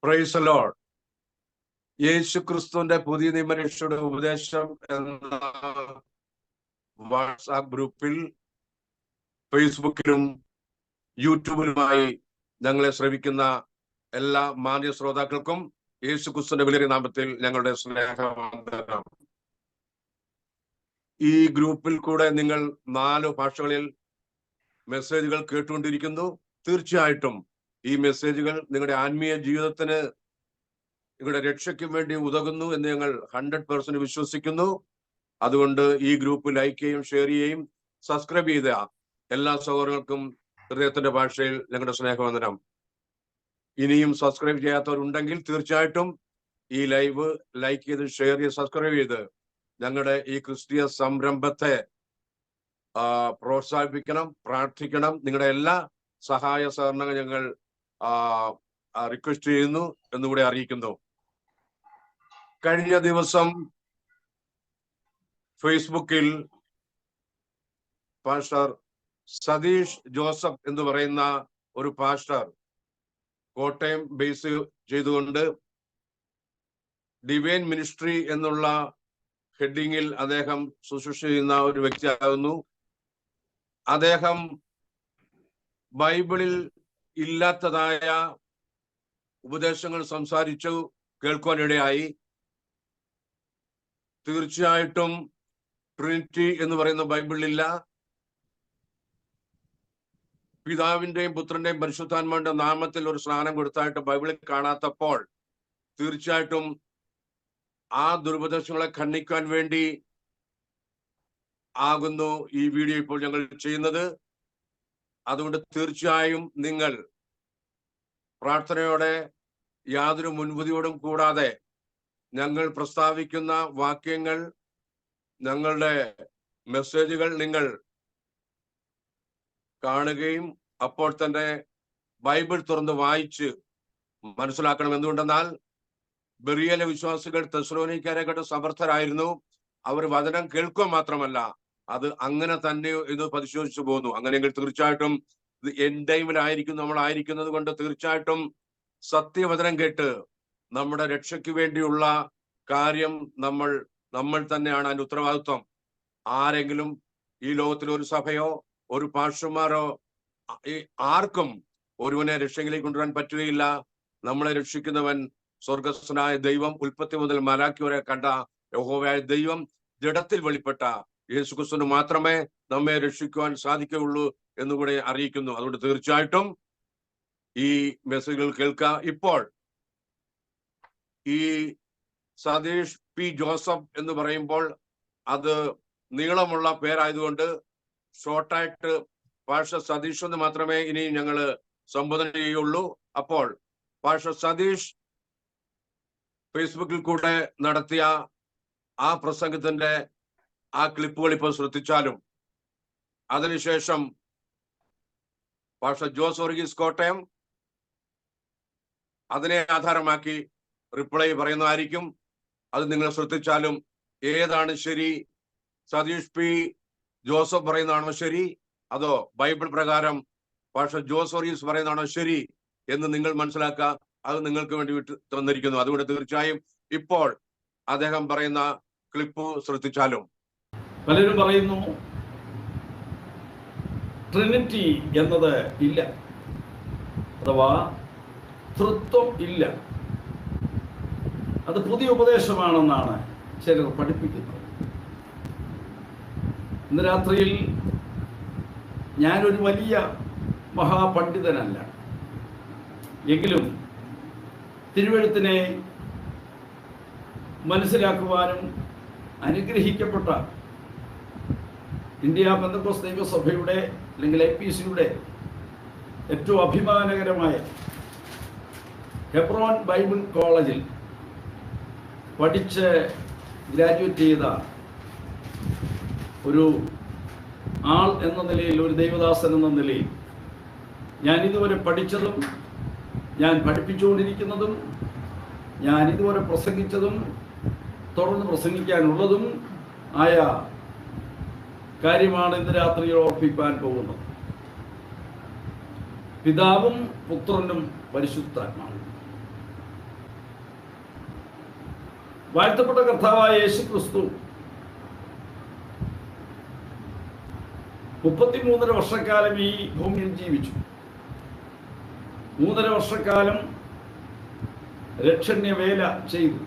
Praise the Lord. യേശു ക്രിസ്തുവിന്റെ പുതിയ നിയമരക്ഷയുടെ ഉപദേശം എന്ന വാട്സാപ്പ് ഗ്രൂപ്പിൽ ഫേസ്ബുക്കിലും യൂട്യൂബിലുമായി ഞങ്ങളെ ശ്രവിക്കുന്ന എല്ലാ മാന്യ ശ്രോതാക്കൾക്കും യേശു ക്രിസ്തുവിന്റെ വലിയ നാമത്തിൽ ഞങ്ങളുടെ സ്നേഹവന്ദനം. ഈ ഗ്രൂപ്പിൽ കൂടെ നിങ്ങൾ 4 ഭാഷകളിൽ മെസ്സേജുകൾ കേട്ടുകൊണ്ടിരിക്കുന്നു. തീർച്ചയായിട്ടും ഈ മെസ്സേജുകൾ നിങ്ങളുടെ ആത്മീയ ജീവിതത്തിന്, നിങ്ങളുടെ രക്ഷയ്ക്കും വേണ്ടി ഉതകുന്നു എന്ന് ഞങ്ങൾ 100% വിശ്വസിക്കുന്നു. അതുകൊണ്ട് ഈ ഗ്രൂപ്പ് ലൈക്ക് ചെയ്യുകയും ഷെയർ ചെയ്യുകയും സബ്സ്ക്രൈബ് ചെയ്ത എല്ലാ സഹോദരങ്ങൾക്കും ഹൃദയത്തിന്റെ ഭാഷയിൽ ഞങ്ങളുടെ സ്നേഹവന്ദനം. ഇനിയും സബ്സ്ക്രൈബ് ചെയ്യാത്തവരുണ്ടെങ്കിൽ തീർച്ചയായിട്ടും ഈ ലൈവ് ലൈക്ക് ചെയ്ത് ഷെയർ ചെയ്ത് സബ്സ്ക്രൈബ് ചെയ്ത് ഞങ്ങളുടെ ഈ ക്രിസ്തീയ സംരംഭത്തെ പ്രോത്സാഹിപ്പിക്കണം, പ്രാർത്ഥിക്കണം. നിങ്ങളുടെ എല്ലാ സഹായ സഹകരണങ്ങൾ ഞങ്ങൾ റിക്വസ്റ്റ് ചെയ്യുന്നു എന്നുകൂടെ അറിയിക്കുന്നു. കഴിഞ്ഞ ദിവസം ഫേസ്ബുക്കിൽ പാസ്റ്റർ സതീഷ് ജോസഫ് എന്ന് പറയുന്ന ഒരു പാസ്റ്റർ കോട്ടയം ബേസ് ചെയ്തുകൊണ്ട് ഡിവൈൻ മിനിസ്ട്രി എന്നുള്ള ഹെഡിങ്ങിൽ അദ്ദേഹം ശുശ്രൂഷ ചെയ്യുന്ന ഒരു വ്യക്തിയാകുന്നു. അദ്ദേഹം ബൈബിളിൽ ഇല്ലാത്തതായ ഉപദേശങ്ങൾ സംസാരിച്ചു കേൾക്കുവാനിടയായി. തീർച്ചയായിട്ടും ട്രിനിറ്റി എന്ന് പറയുന്ന ബൈബിളിലില്ല. പിതാവിന്റെയും പുത്രന്റെയും പരിശുദ്ധാത്മാവിന്റെ നാമത്തിൽ ഒരു സ്നാനം കൊടുത്തായിട്ട് ബൈബിളിൽ കാണാത്തപ്പോൾ തീർച്ചയായിട്ടും ആ ദുരുപദേശങ്ങളെ ഖണ്ഡിക്കാൻ വേണ്ടി ആകുന്നു ഈ വീഡിയോ ഇപ്പോൾ ഞങ്ങൾ ചെയ്യുന്നത്. അതുകൊണ്ട് തീർച്ചയായും നിങ്ങൾ പ്രാർത്ഥനയോടെ യാതൊരു മുൻവിധിയോടും കൂടാതെ ഞങ്ങൾ പ്രസ്താവിക്കുന്ന വാക്യങ്ങൾ, ഞങ്ങളുടെ മെസ്സേജുകൾ നിങ്ങൾ കാണുകയും അപ്പോൾ തന്നെ ബൈബിൾ തുറന്ന് വായിച്ച് മനസ്സിലാക്കണം. എന്തുകൊണ്ടെന്നാൽ ബെറിയയിലെ വിശ്വാസികൾ തെസ്സലോനിക്കരെക്കാട്ടും സമർത്ഥരായിരുന്നു. അവർ വചനം കേൾക്കുക മാത്രമല്ല, അത് അങ്ങനെ തന്നെ ഇത് പരിശോധിച്ചു പോകുന്നു. അങ്ങനെയെങ്കിൽ തീർച്ചയായിട്ടും ഇത് എൻഡ് ടൈമിലായിരിക്കും നമ്മളായിരിക്കുന്നത് കൊണ്ട് തീർച്ചയായിട്ടും സത്യവചനം കേട്ട് നമ്മുടെ രക്ഷയ്ക്ക് വേണ്ടിയുള്ള കാര്യം നമ്മൾ തന്നെയാണ് അതിന്റെ ഉത്തരവാദിത്വം. ആരെങ്കിലും ഈ ലോകത്തിൽ ഒരു സഭയോ ഒരു പാസ്റ്റർമാരോ ആർക്കും ഒരുവനെ രക്ഷയിലേക്ക് കൊണ്ടുവരാൻ പറ്റുകയില്ല. നമ്മളെ രക്ഷിക്കുന്നവൻ സ്വർഗസ്ഥനായ ദൈവം, ഉൽപ്പത്തി മുതൽ മലാക്കി വരെ കണ്ട യഹോവയായ ദൈവം, ജഡത്തിൽ വെളിപ്പെട്ട യേശുക്രിസ്തുവിന് മാത്രമേ നമ്മെ രക്ഷിക്കുവാൻ സാധിക്കുകയുള്ളൂ എന്നുകൂടെ അറിയിക്കുന്നു. അതുകൊണ്ട് തീർച്ചയായിട്ടും ഈ മെസ്സേജുകൾ കേൾക്കുക. ഇപ്പോൾ ഈ സതീഷ് പി ജോസഫ് എന്ന് പറയുമ്പോൾ അത് നീളമുള്ള പേരായതുകൊണ്ട് ഷോർട്ടായിട്ട് പാസ്റ്റർ സതീഷ് എന്ന് മാത്രമേ ഇനി ഞങ്ങൾ സംബോധന ചെയ്യുള്ളൂ. അപ്പോൾ പാസ്റ്റർ സതീഷ് ഫേസ്ബുക്കിൽ കൂടെ നടത്തിയ ആ പ്രസംഗത്തിന്റെ ആ ക്ലിപ്പുകൾ ഇപ്പോൾ ശ്രദ്ധിച്ചാലും, അതിനുശേഷം പാസ്റ്റർ ജോസ് വർഗീസ് കോട്ടയം അതിനെ ആധാരമാക്കി റിപ്ലൈ പറയുന്നതായിരിക്കും. അത് നിങ്ങൾ ശ്രദ്ധിച്ചാലും ഏതാണ് ശരി? സതീഷ് പി ജോസഫ് പറയുന്നതാണോ ശരി, അതോ ബൈബിൾ പ്രകാരം പാസ്റ്റർ ജോസ് വർഗീസ് പറയുന്നതാണോ ശരി എന്ന് നിങ്ങൾ മനസ്സിലാക്കുക. അത് നിങ്ങൾക്ക് വേണ്ടി വിട്ടു തന്നിരിക്കുന്നു. അതുകൊണ്ട് തീർച്ചയായും ഇപ്പോൾ അദ്ദേഹം പറയുന്ന ക്ലിപ്പ് ശ്രദ്ധിച്ചാലും. പലരും പറയുന്നു ട്രിനിറ്റി എന്നത് ഇല്ല, അഥവാ തൃത്വം ഇല്ല, അത് പുതിയ ഉപദേശമാണെന്നാണ് ചിലർ പഠിപ്പിക്കുന്നത്. ഇന്ന് രാത്രിയിൽ ഞാനൊരു വലിയ മഹാപണ്ഡിതനല്ല, എങ്കിലും തിരുവെഴുത്തിനെ മനസ്സിലാക്കുവാനും അനുഗ്രഹിക്കപ്പെട്ട ഇന്ത്യ പെന്തക്കോസ്ത് ദൈവസഭയുടെ അല്ലെങ്കിൽ IPCയുടെ ഏറ്റവും അഭിമാനകരമായ ഹെബ്രോൻ ബൈബിൾ കോളേജിൽ പഠിച്ച് ഗ്രാജുവേറ്റ് ചെയ്ത ഒരു ആൾ എന്ന നിലയിൽ, ഒരു ദൈവദാസൻ എന്ന നിലയിൽ ഞാൻ ഇതുവരെ പഠിച്ചതും ഞാൻ പഠിപ്പിച്ചുകൊണ്ടിരിക്കുന്നതും ഞാൻ ഇതുവരെ പ്രസംഗിച്ചതും തുടർന്ന് പ്രസംഗിക്കാനുള്ളതും ആയ കാര്യമാണ് ഇന്ന് രാത്രി ഓർപ്പിക്കാൻ പോകുന്നത്. പിതാവും പുത്രനും പരിശുദ്ധാത്മാവും. വാഴ്ത്തപ്പെട്ട കർത്താവായ യേശു ക്രിസ്തു 33 വർഷക്കാലം ഈ ഭൂമിയിൽ ജീവിച്ചു. 3.5 വർഷക്കാലം രക്ഷണ്യ വേല ചെയ്തു.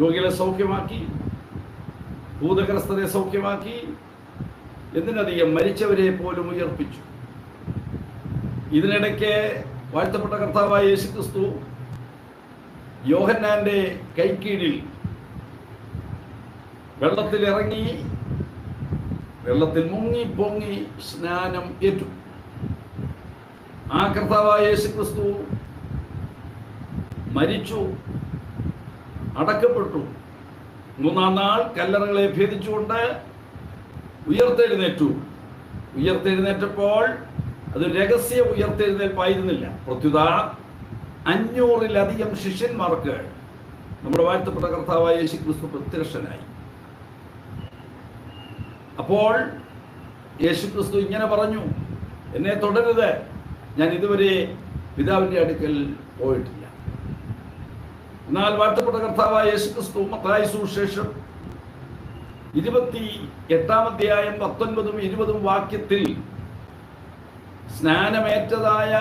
രോഗികളെ സൗഖ്യമാക്കി, ഭൂതഗ്രസ്തരെ സൗഖ്യമാക്കി, എന്തിനധികം മരിച്ചവരെ പോലും ഉയർപ്പിച്ചു. ഇതിനിടയ്ക്ക് വാഴ്ത്തപ്പെട്ട കർത്താവായ യേശു ക്രിസ്തു യോഹന്നാന്റെ കൈക്കീഴിൽ വെള്ളത്തിൽ ഇറങ്ങി, വെള്ളത്തിൽ മുങ്ങി പൊങ്ങി സ്നാനം ഏറ്റു. ആ കർത്താവായ യേശു ക്രിസ്തു മരിച്ചു, അടക്കപ്പെട്ടു. 3-ാം നാൾ കല്ലറകളെ ഭേദിച്ചുകൊണ്ട് ഉയർത്തെഴുന്നേറ്റു. ഉയർത്തെഴുന്നേറ്റപ്പോൾ അത് രഹസ്യ ഉയർത്തെഴുന്നേൽപ്പായിരുന്നില്ല. പ്രത്യുത 500-ലധികം ശിഷ്യന്മാർക്ക് നമ്മുടെ വാഴ്ത്തപ്പെട്ട കർത്താവായ യേശു ക്രിസ്തു പ്രത്യക്ഷനായി. അപ്പോൾ യേശു ക്രിസ്തു ഇങ്ങനെ പറഞ്ഞു, എന്നെ തുടരുത്, ഞാൻ ഇതുവരെ പിതാവിൻ്റെ അടുക്കൽ പോയിട്ടില്ല. എന്നാൽ വാഴ്ത്തപ്പെട്ട കർത്താവായ യേശു ക്രിസ്തു മത്തായി സുവിശേഷം 28-ാം അധ്യായം 19-ഉം 20-ഉം വാക്യത്തിൽ സ്നാനമേറ്റതായ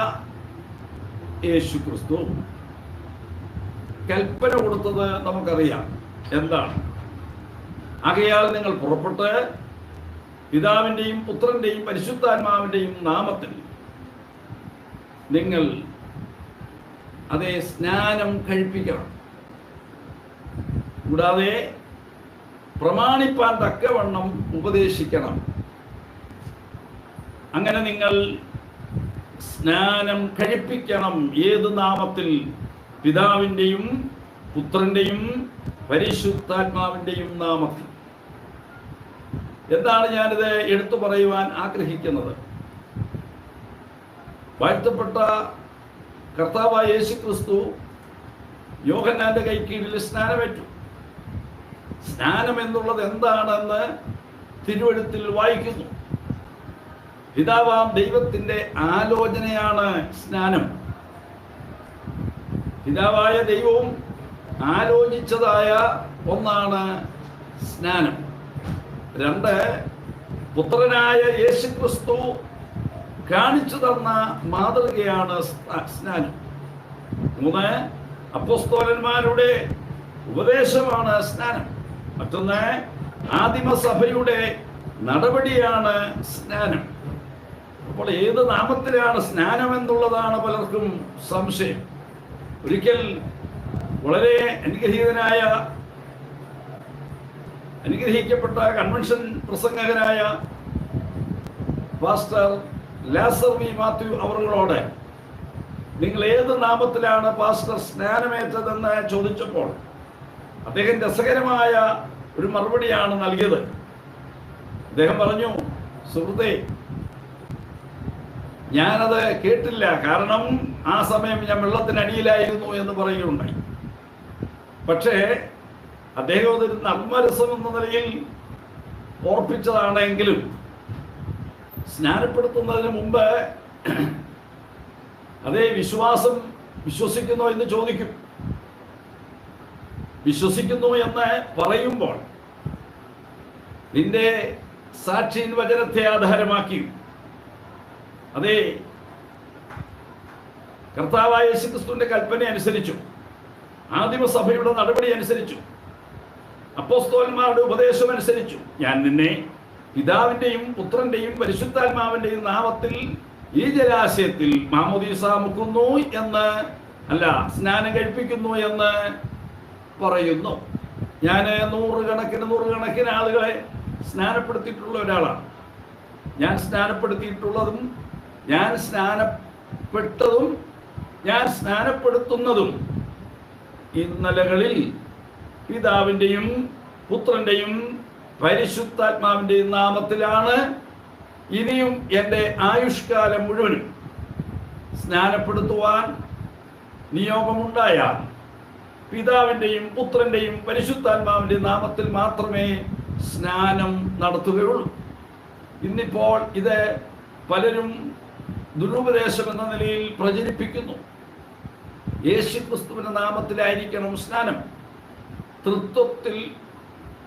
യേശു ക്രിസ്തു കൽപ്പന കൊടുത്തത് നമുക്കറിയാം. എന്താണ്? ആകയാൽ നിങ്ങൾ പുറപ്പെട്ട് പിതാവിൻ്റെയും പുത്രൻ്റെയും പരിശുദ്ധാത്മാവിൻ്റെയും നാമത്തിൽ നിങ്ങൾ അതേ സ്നാനം കഴിപ്പിക്കണം. കൂടാതെ പ്രമാണിപ്പാൻ തക്കവണ്ണം ഉപദേശിക്കണം. അങ്ങനെ നിങ്ങൾ സ്നാനം കഴിപ്പിക്കണം. ഏത് നാമത്തിൽ? പിതാവിൻ്റെയും പുത്രൻ്റെയും പരിശുദ്ധാത്മാവിൻ്റെയും നാമത്തിൽ. എന്താണ് ഞാനിത് എടുത്തു പറയുവാൻ ആഗ്രഹിക്കുന്നത്? വാഴ്ത്തപ്പെട്ട കർത്താവായ യേശു ക്രിസ്തു യോഹന്നാന്റെ കൈക്കീഴിൽ സ്നാനമേറ്റു. സ്നാനം എന്നുള്ളത് എന്താണെന്ന് തിരുവെഴുത്തിൽ വായിക്കുന്നു. പിതാവാം ദൈവത്തിന്റെ ആലോചനയാണ് സ്നാനം. പിതാവായ ദൈവവും ആലോചിച്ചതായ ഒന്നാണ് സ്നാനം. 2, പുത്രനായ യേശു ക്രിസ്തു കാണിച്ചു തന്ന മാതൃകയാണ് സ്നാനം. 3, അപ്പോസ്തലന്മാരുടെ ഉപദേശമാണ് സ്നാനം. മറ്റൊന്ന്, ആദിമസഭയുടെ നടപടിയാണ് സ്നാനം. അപ്പോൾ ഏത് നാമത്തിലാണ് സ്നാനം എന്നുള്ളതാണ് പലർക്കും സംശയം. ഒരിക്കൽ വളരെ അനുഗ്രഹിക്കപ്പെട്ട കൺവെൻഷൻ പ്രസംഗകനായ പാസ്റ്റർ ലാസർ വി മാത്യു അവர்களോട് നിങ്ങൾ ഏത് നാമത്തിലാണ് പാസ്റ്റർ സ്നാനമേറ്റതെന്ന് ചോദിച്ചപ്പോൾ അദ്ദേഹം രസകരമായ ഒരു മറുപടിയാണ് നൽകിയത്. അദ്ദേഹം പറഞ്ഞു, സുഹൃത്തേ, ഞാനത് കേട്ടില്ല, കാരണം ആ സമയം ഞാൻ വെള്ളത്തിനടിയിലായിരുന്നു എന്ന് പറയുകയുണ്ടായി. പക്ഷേ അദ്ദേഹം അതൊരു നർമ്മരസം എന്ന നിലയിൽ ഓർപ്പിച്ചതാണെങ്കിലും സ്നാനപ്പെടുത്തുന്നതിന് മുമ്പ് അതേ വിശ്വസിക്കുന്നോ എന്ന് ചോദിക്കും. വിശ്വസിക്കുന്നു എന്ന് പറയുമ്പോൾ നിന്റെ സാക്ഷിൻ വചനത്തെ ആധാരമാക്കി അതേ കർത്താവായ യേശു ക്രിസ്തുവിന്റെ കൽപ്പന അനുസരിച്ചു, ആദിമസഭയുടെ നടപടി അനുസരിച്ചു, അപ്പോസ്തലന്മാരുടെ ഉപദേശം അനുസരിച്ചു ഞാൻ നിന്നെ പിതാവിന്റെയും പുത്രന്റെയും പരിശുദ്ധാത്മാവിന്റെയും നാമത്തിൽ ഈ ജലാശയത്തിൽ മാമോദീസ മുക്കുന്നു എന്ന് അല്ല, സ്നാനം കഴിപ്പിക്കുന്നു എന്ന് പറയുന്നു. ഞാൻ നൂറുകണക്കിന് ആളുകളെ സ്നാനപ്പെടുത്തിയിട്ടുള്ള ഒരാളാണ്. ഞാൻ സ്നാനപ്പെടുത്തിയിട്ടുള്ളതും ഞാൻ സ്നാനപ്പെട്ടതും ഞാൻ സ്നാനപ്പെടുത്തുന്നതും ഇന്നലകളിൽ പിതാവിൻ്റെയും പുത്രൻ്റെയും പരിശുദ്ധാത്മാവിൻ്റെയും നാമത്തിലാണ്. ഇനിയും എൻ്റെ ആയുഷ്കാലം മുഴുവനും സ്നാനപ്പെടുത്തുവാൻ നിയോഗമുണ്ടായാൽ പിതാവിൻ്റെയും പുത്രൻ്റെയും പരിശുദ്ധാത്മാവിൻ്റെയും നാമത്തിൽ മാത്രമേ സ്നാനം നടത്തുകയുള്ളൂ. ഇന്നിപ്പോൾ ഇത് പലരും ദുരുപദേശം എന്ന നിലയിൽ പ്രചരിപ്പിക്കുന്നു. യേശു ക്രിസ്തുവിന്റെ നാമത്തിലായിരിക്കണം സ്നാനം. തൃത്വത്തിൽ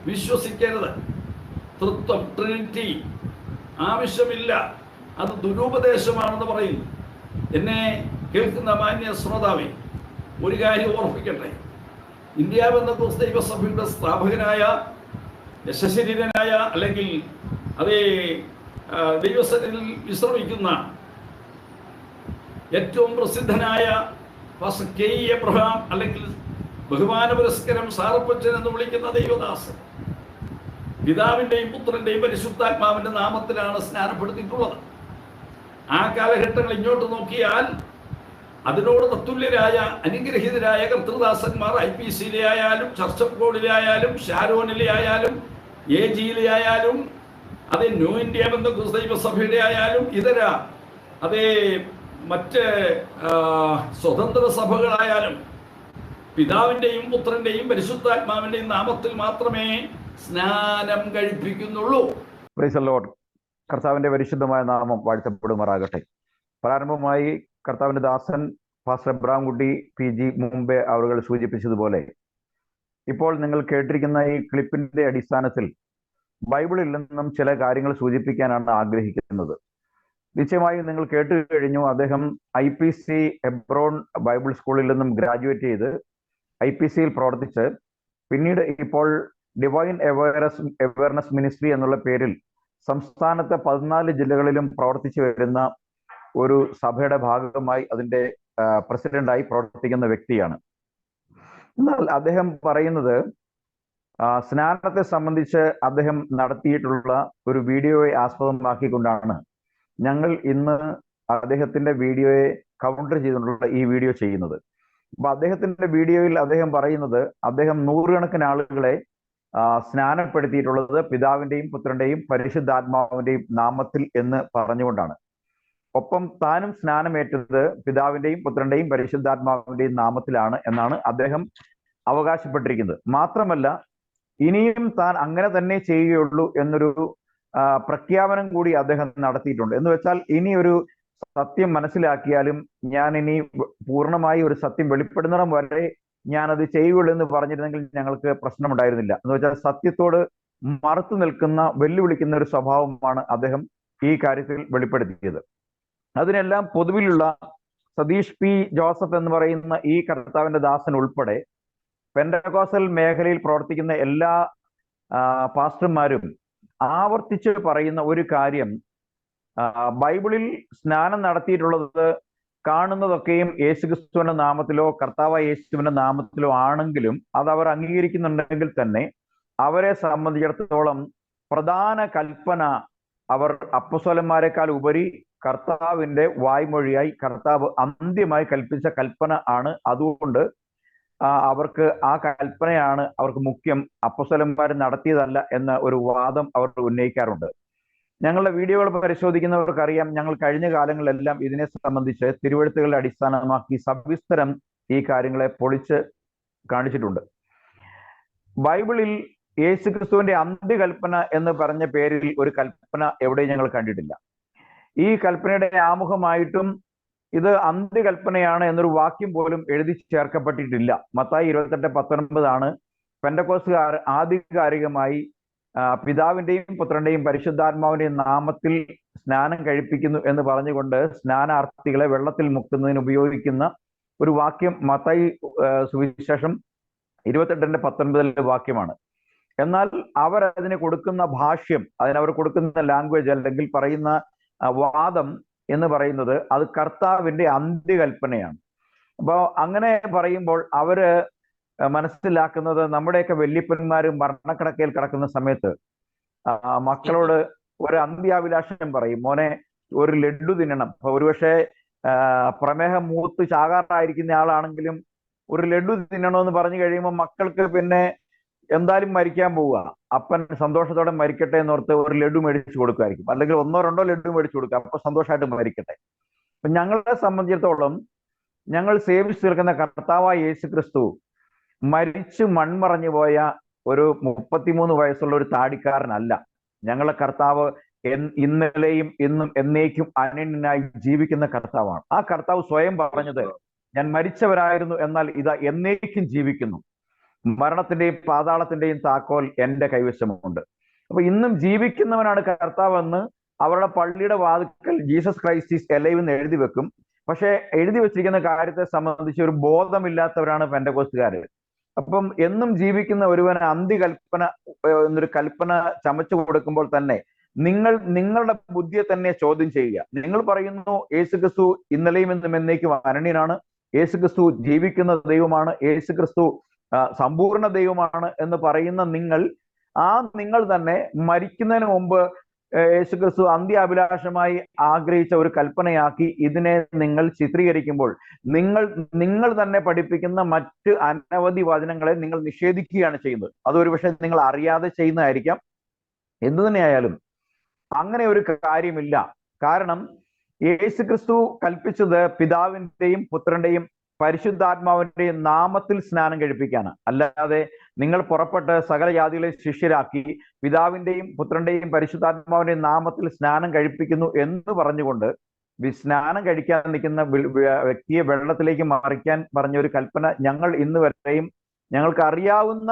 വിശ്വസിക്കരുത്. തൃത്വം, ട്രിനിറ്റി ആവശ്യമില്ല, അത് ദുരുപദേശമാണെന്ന് പറയുന്നു. എന്നെ കേൾക്കുന്ന മാന്യ ശ്രോതാവേ, ഒരു കാര്യം ഓർമ്മിക്കട്ടെ. ഇന്ത്യ പെന്തക്കോസ്ത് ദൈവസഭയുടെ സ്ഥാപകനായ, യശശരീരനായ, അല്ലെങ്കിൽ അതേ ദൈവസഭയിൽ വിശ്രമിക്കുന്ന ഏറ്റവും പ്രസിദ്ധനായ പാസ്റ്റർ കെ എബ്രഹാം, അല്ലെങ്കിൽ ബഹുമാന പുരസ്കരം സാറപ്പച്ചൻ എന്ന് വിളിക്കുന്ന ദൈവദാസൻ, പിതാവിന്റെയും പുത്രന്റെയും പരിശുദ്ധാത്മാവിന്റെ നാമത്തിലാണ് സ്നാനപ്പെടുത്തിയിട്ടുള്ളത്. ആ കാലഘട്ടങ്ങൾ ഇങ്ങോട്ട് നോക്കിയാൽ അതിനോട് തത്തുല്യരായ അനുഗ്രഹീതരായ കർത്തൃദാസന്മാർ IPCയിലെ ആയാലും, ചർച്ച് ഓഫ് ഗോഡിലെ ആയാലും, ഷാരോനിലെ ആയാലും, AGയിലെ ആയാലും, അതേ ന്യൂ ഇന്ത്യ പെന്തക്കോസ്ത് ദൈവസഭയുടെ ആയാലും, ഇതര അതേ മറ്റ് സ്വതന്ത്ര സഭകളായാലും പിതാവിന്റെയും പുത്രന്റെയും പരിശുദ്ധാത്മാവിന്റെയും നാമത്തിൽ മാത്രമേ സ്നാനം കഴിപ്പിക്കുന്നുള്ളൂ. Praise the Lord. കർത്താവിന്റെ പരിശുദ്ധമായ നാമം വാഴ്ത്തപ്പെടുമാറാകട്ടെ. പ്രാരംഭമായി കർത്താവിന്റെ ദാസൻ പാസ്റ്റർ എബ്രഹാം കുട്ടി PG മുമ്പേ അവരുകൾ സൂചിപ്പിച്ചതുപോലെ, ഇപ്പോൾ നിങ്ങൾ കേട്ടിരിക്കുന്ന ഈ ക്ലിപ്പിന്റെ അടിസ്ഥാനത്തിൽ ബൈബിളിൽ നിന്നും ചില കാര്യങ്ങൾ സൂചിപ്പിക്കാനാണ് ആഗ്രഹിക്കുന്നത്. നിശ്ചയമായും നിങ്ങൾ കേട്ടു കഴിഞ്ഞു, അദ്ദേഹം IPC ഹെബ്രോൺ ബൈബിൾ സ്കൂളിൽ നിന്നും ഗ്രാജുവേറ്റ് ചെയ്ത് IPCയിൽ പ്രവർത്തിച്ച് പിന്നീട് ഇപ്പോൾ ഡിവൈൻ അവയർനെസ് മിനിസ്ട്രി എന്നുള്ള പേരിൽ സംസ്ഥാനത്തെ 14 ജില്ലകളിലും പ്രവർത്തിച്ചു വരുന്ന ഒരു സഭയുടെ ഭാഗമായി അതിന്റെ പ്രസിഡന്റായി പ്രവർത്തിക്കുന്ന വ്യക്തിയാണ്. എന്നാൽ അദ്ദേഹം പറയുന്നത്, സ്നാനത്തെ സംബന്ധിച്ച് അദ്ദേഹം നടത്തിയിട്ടുള്ള ഒരു വീഡിയോയെ ആസ്പദമാക്കിക്കൊണ്ടാണ് ഞങ്ങൾ ഇന്ന് അദ്ദേഹത്തിന്റെ വീഡിയോയെ കൗണ്ടർ ചെയ്തുകൊണ്ടുള്ള ഈ വീഡിയോ ചെയ്യുന്നത്. അപ്പൊ അദ്ദേഹത്തിന്റെ വീഡിയോയിൽ അദ്ദേഹം പറയുന്നത്, അദ്ദേഹം 100 കണക്കിന് ആളുകളെ സ്നാനപ്പെടുത്തിയിട്ടുള്ളത് പിതാവിന്റെയും പുത്രന്റെയും പരിശുദ്ധാത്മാവിന്റെയും നാമത്തിൽ എന്ന് പറഞ്ഞുകൊണ്ടാണ്. ഒപ്പം താനും സ്നാനമേറ്റത് പിതാവിന്റെയും പുത്രന്റെയും പരിശുദ്ധാത്മാവിന്റെയും നാമത്തിലാണ് എന്നാണ് അദ്ദേഹം അവകാശപ്പെട്ടിരിക്കുന്നത്. മാത്രമല്ല, ഇനിയും താൻ അങ്ങനെ തന്നെ ചെയ്യുകയുള്ളൂ എന്നൊരു പ്രഖ്യാപനം കൂടി അദ്ദേഹം നടത്തിയിട്ടുണ്ട്. എന്ന് വെച്ചാൽ, ഇനി ഒരു സത്യം മനസ്സിലാക്കിയാലും ഞാൻ ഇനി പൂർണ്ണമായി ഒരു സത്യം വെളിപ്പെടുന്നിടം വരെ ഞാനത് ചെയ്യുകയുള്ളൂ എന്ന് പറഞ്ഞിരുന്നെങ്കിൽ ഞങ്ങൾക്ക് പ്രശ്നമുണ്ടായിരുന്നില്ല. എന്ന് വെച്ചാൽ സത്യത്തോട് മറുത്തു നിൽക്കുന്ന, വെല്ലുവിളിക്കുന്ന ഒരു സ്വഭാവമാണ് അദ്ദേഹം ഈ കാര്യത്തിൽ വെളിപ്പെടുത്തിയത്. അതിനെല്ലാം പൊതുവിലുള്ള സതീഷ് P. ജോസഫ് എന്ന് പറയുന്ന ഈ കർത്താവിന്റെ ദാസൻ ഉൾപ്പെടെ പെന്തക്കോസ്റ്റൽ മേഖലയിൽ പ്രവർത്തിക്കുന്ന എല്ലാ പാസ്റ്റർമാരും ആവർത്തിച്ച് പറയുന്ന ഒരു കാര്യം, ബൈബിളിൽ സ്നാനം നടത്തിയിട്ടുള്ളത് കാണുന്നതൊക്കെയും യേശുക്രിസ്തുവിന്റെ നാമത്തിലോ കർത്താവായ യേശുവിന്റെ നാമത്തിലോ ആണെങ്കിലും അത് അവർ അംഗീകരിക്കുന്നുണ്ടെങ്കിൽ തന്നെ അവരെ സംബന്ധിച്ചിടത്തോളം പ്രധാന കൽപ്പന അവർ അപ്പോസ്തലന്മാരെക്കാൾ ഉപരി കർത്താവിന്റെ വായ്മൊഴിയായി കർത്താവ് അന്ത്യമായി കൽപ്പിച്ച കൽപ്പന ആണ്. അതുകൊണ്ട് അവർക്ക് ആ കൽപ്പനയാണ് അവർക്ക് മുഖ്യം, അപ്പോസ്തലന്മാർ നടത്തിയതല്ല എന്ന ഒരു വാദം അവർ ഉന്നയിക്കാറുണ്ട്. ഞങ്ങളുടെ വീഡിയോകൾ പരിശോധിക്കുന്നവർക്കറിയാം, ഞങ്ങൾ കഴിഞ്ഞ കാലങ്ങളിലെല്ലാം ഇതിനെ സംബന്ധിച്ച് തിരുവെഴുത്തുകളെ അടിസ്ഥാനമാക്കി സവിസ്തരം ഈ കാര്യങ്ങളെ പൊളിച്ച് കാണിച്ചിട്ടുണ്ട്. ബൈബിളിൽ യേശുക്രിസ്തുവിന്റെ അന്ത്യകൽപ്പന എന്ന് പറഞ്ഞ പേരിൽ ഒരു കൽപ്പന എവിടെയും ഞങ്ങൾ കണ്ടിട്ടില്ല. ഈ കൽപ്പനയുടെ ആമുഖമായിട്ടും ഇത് അന്ത്യകൽപ്പനയാണ് എന്നൊരു വാക്യം പോലും എഴുതി ചേർക്കപ്പെട്ടിട്ടില്ല. മത്തായി 28:19 പെന്തക്കോസ്തുകാർ ആധികാരികമായി പിതാവിന്റെയും പുത്രന്റെയും പരിശുദ്ധാത്മാവിന്റെയും നാമത്തിൽ സ്നാനം കഴിപ്പിക്കുന്നു എന്ന് പറഞ്ഞുകൊണ്ട് സ്നാനാർത്ഥികളെ വെള്ളത്തിൽ മുക്കുന്നതിന് ഉപയോഗിക്കുന്ന ഒരു വാക്യം മത്തായി സുവിശേഷം 28:19 വാക്യമാണ്. എന്നാൽ അവർ അതിന് കൊടുക്കുന്ന ഭാഷ്യം, അതിനവർ കൊടുക്കുന്ന ലാംഗ്വേജ് അല്ലെങ്കിൽ പറയുന്ന വാദം എന്ന് പറയുന്നത് അത് കർത്താവിന്റെ അന്ത്യകൽപ്പനയാണ്. അപ്പോൾ അങ്ങനെ പറയുമ്പോൾ അവര് മനസ്സിലാക്കുന്നത്, നമ്മുടെയൊക്കെ വല്യപ്പന്മാര് മരണക്കിടക്കയിൽ കിടക്കുന്ന സമയത്ത് മക്കളോട് ഒരു അന്ത്യാഭിലാഷം പറയും, മോനെ ഒരു ലഡ്ഡു തിന്നണം. അപ്പൊ ഒരുപക്ഷെ പ്രമേഹം മൂത്ത് ചാകാറായിരിക്കുന്ന ആളാണെങ്കിലും ഒരു ലഡ്ഡു തിന്നണമെന്ന് പറഞ്ഞു കഴിയുമ്പോൾ മക്കൾക്ക് പിന്നെ എന്തായാലും മരിക്കാൻ പോവുക, അപ്പൻ സന്തോഷത്തോടെ മരിക്കട്ടെ എന്നോർത്ത് ഒരു ലഡ്ഡു മേടിച്ചു കൊടുക്കുമായിരിക്കും, അല്ലെങ്കിൽ 1-2 ലഡ്ഡു മേടിച്ചു കൊടുക്കുക, അപ്പൊ സന്തോഷമായിട്ട് മരിക്കട്ടെ. അപ്പൊ ഞങ്ങളെ സംബന്ധിച്ചിടത്തോളം ഞങ്ങൾ സേവിച്ചു തീർക്കുന്ന കർത്താവായ യേശുക്രിസ്തു മരിച്ചു മൺമറഞ്ഞു പോയ ഒരു 33 വയസ്സുള്ള ഒരു താടിക്കാരനല്ല. ഞങ്ങളെ കർത്താവ് ഇന്നലെയും ഇന്നും എന്നേക്കും അനന്യനായി ജീവിക്കുന്ന കർത്താവാണ്. ആ കർത്താവ് സ്വയം പറഞ്ഞത്, ഞാൻ മരിച്ചവരായിരുന്നു, എന്നാൽ ഇതാ എന്നേക്കും ജീവിക്കുന്നു. മരണത്തിന്റെയും പാതാളത്തിന്റെയും താക്കോൽ എന്റെ കൈവശമുണ്ട്. അപ്പൊ ഇന്നും ജീവിക്കുന്നവനാണ് കർത്താവെന്ന് അവരുടെ പള്ളിയുടെ വാതിക്കൽ ജീസസ് ക്രൈസ്റ്റ് ഈസ് എലൈവ് എന്ന് എഴുതി വെക്കും. പക്ഷെ എഴുതി വെച്ചിരിക്കുന്ന കാര്യത്തെ സംബന്ധിച്ച് ഒരു ബോധമില്ലാത്തവരാണ് പെന്തക്കോസ്തുകാര്. അപ്പം എന്നും ജീവിക്കുന്ന ഒരുവന് അന്ത്യകൽപ്പന എന്നൊരു കൽപ്പന ചമച്ചു കൊടുക്കുമ്പോൾ തന്നെ നിങ്ങളുടെ ബുദ്ധിയെ തന്നെ ചോദ്യം ചെയ്യുക. നിങ്ങൾ പറയുന്നു യേശുക്രിസ്തു ഇന്നലെയും ഇന്നും എന്നേക്കും അനന്യനാണ്, യേശുക്രിസ്തു ജീവിക്കുന്ന ദൈവമാണ്, യേശുക്രിസ്തു സമ്പൂർണ്ണ ദൈവമാണ് എന്ന് പറയുന്ന നിങ്ങൾ തന്നെ മരിക്കുന്നതിന് മുമ്പ് യേശുക്രിസ്തു അന്ത്യാഭിലാഷമായി ആഗ്രഹിച്ച ഒരു കൽപ്പനയാക്കി ഇതിനെ നിങ്ങൾ ചിത്രീകരിക്കുമ്പോൾ നിങ്ങൾ തന്നെ പഠിപ്പിക്കുന്ന മറ്റ് അനവധി വചനങ്ങളെ നിങ്ങൾ നിഷേധിക്കുകയാണ് ചെയ്യുന്നത്. അതൊരു പക്ഷേ നിങ്ങൾ അറിയാതെ ചെയ്യുന്നതായിരിക്കാം. എന്തു തന്നെയായാലും അങ്ങനെ ഒരു കാര്യമില്ല. കാരണം യേശുക്രിസ്തു കൽപ്പിച്ചത് പിതാവിന്റെയും പുത്രന്റെയും പരിശുദ്ധാത്മാവിന്റെയും നാമത്തിൽ സ്നാനം കഴിപ്പിക്കാണ്. അല്ലാതെ നിങ്ങൾ പുറപ്പെട്ട് സകല ജാതികളെ ശിഷ്യരാക്കി പിതാവിന്റെയും പുത്രന്റെയും പരിശുദ്ധാത്മാവിന്റെയും നാമത്തിൽ സ്നാനം കഴിപ്പിക്കുന്നു എന്ന് പറഞ്ഞുകൊണ്ട് സ്നാനം കഴിക്കാൻ നിൽക്കുന്ന വ്യക്തിയെ വെള്ളത്തിലേക്ക് മറിക്കാൻ പറഞ്ഞ ഒരു കൽപ്പന ഞങ്ങൾ ഇന്ന് വരെയും ഞങ്ങൾക്ക് അറിയാവുന്ന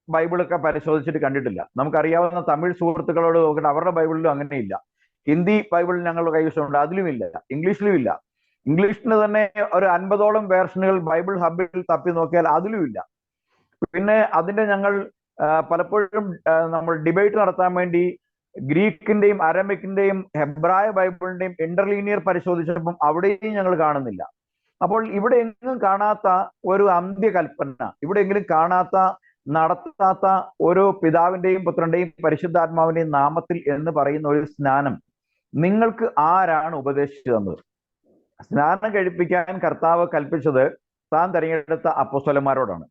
ബൈബിളൊക്കെ പരിശോധിച്ചിട്ട് കണ്ടിട്ടില്ല. നമുക്കറിയാവുന്ന തമിഴ് സുഹൃത്തുക്കളോട് നോക്കിയിട്ട് അവരുടെ ബൈബിളിലും അങ്ങനെയില്ല. ഹിന്ദി ബൈബിൾ ഞങ്ങളുടെ കൈവശമുണ്ട്, അതിലുമില്ല. ഇംഗ്ലീഷിലും ഇല്ല. ഇംഗ്ലീഷിന് തന്നെ ഒരു 50ഓളം വേർഷനുകൾ ബൈബിൾ ഹബിൽ തപ്പി നോക്കിയാൽ അതിലുമില്ല. പിന്നെ അതിന്റെ ഞങ്ങൾ പലപ്പോഴും നമ്മൾ ഡിബേറ്റ് നടത്താൻ വേണ്ടി ഗ്രീക്കിന്റെയും അരമിക്കിന്റെയും ഹെബ്രായ ബൈബിളിന്റെയും ഇന്റർലീനിയർ പരിശോധിച്ചപ്പം അവിടെയും ഞങ്ങൾ കാണുന്നില്ല. അപ്പോൾ ഇവിടെ എങ്ങും കാണാത്ത ഒരു അന്ത്യകൽപ്പന, ഇവിടെ എങ്കിലും കാണാത്ത നടത്താത്ത ഒരു പിതാവിന്റെയും പുത്രന്റെയും പരിശുദ്ധാത്മാവിന്റെയും നാമത്തിൽ എന്ന് പറയുന്ന ഒരു സ്നാനം നിങ്ങൾക്ക് ആരാണ് ഉപദേശിച്ചു തന്നത്? സ്നാനം കഴിപ്പിക്കാൻ കർത്താവ് കൽപ്പിച്ചത് താൻ തിരഞ്ഞെടുത്ത അപ്പോസ്തലന്മാരോടാണ്.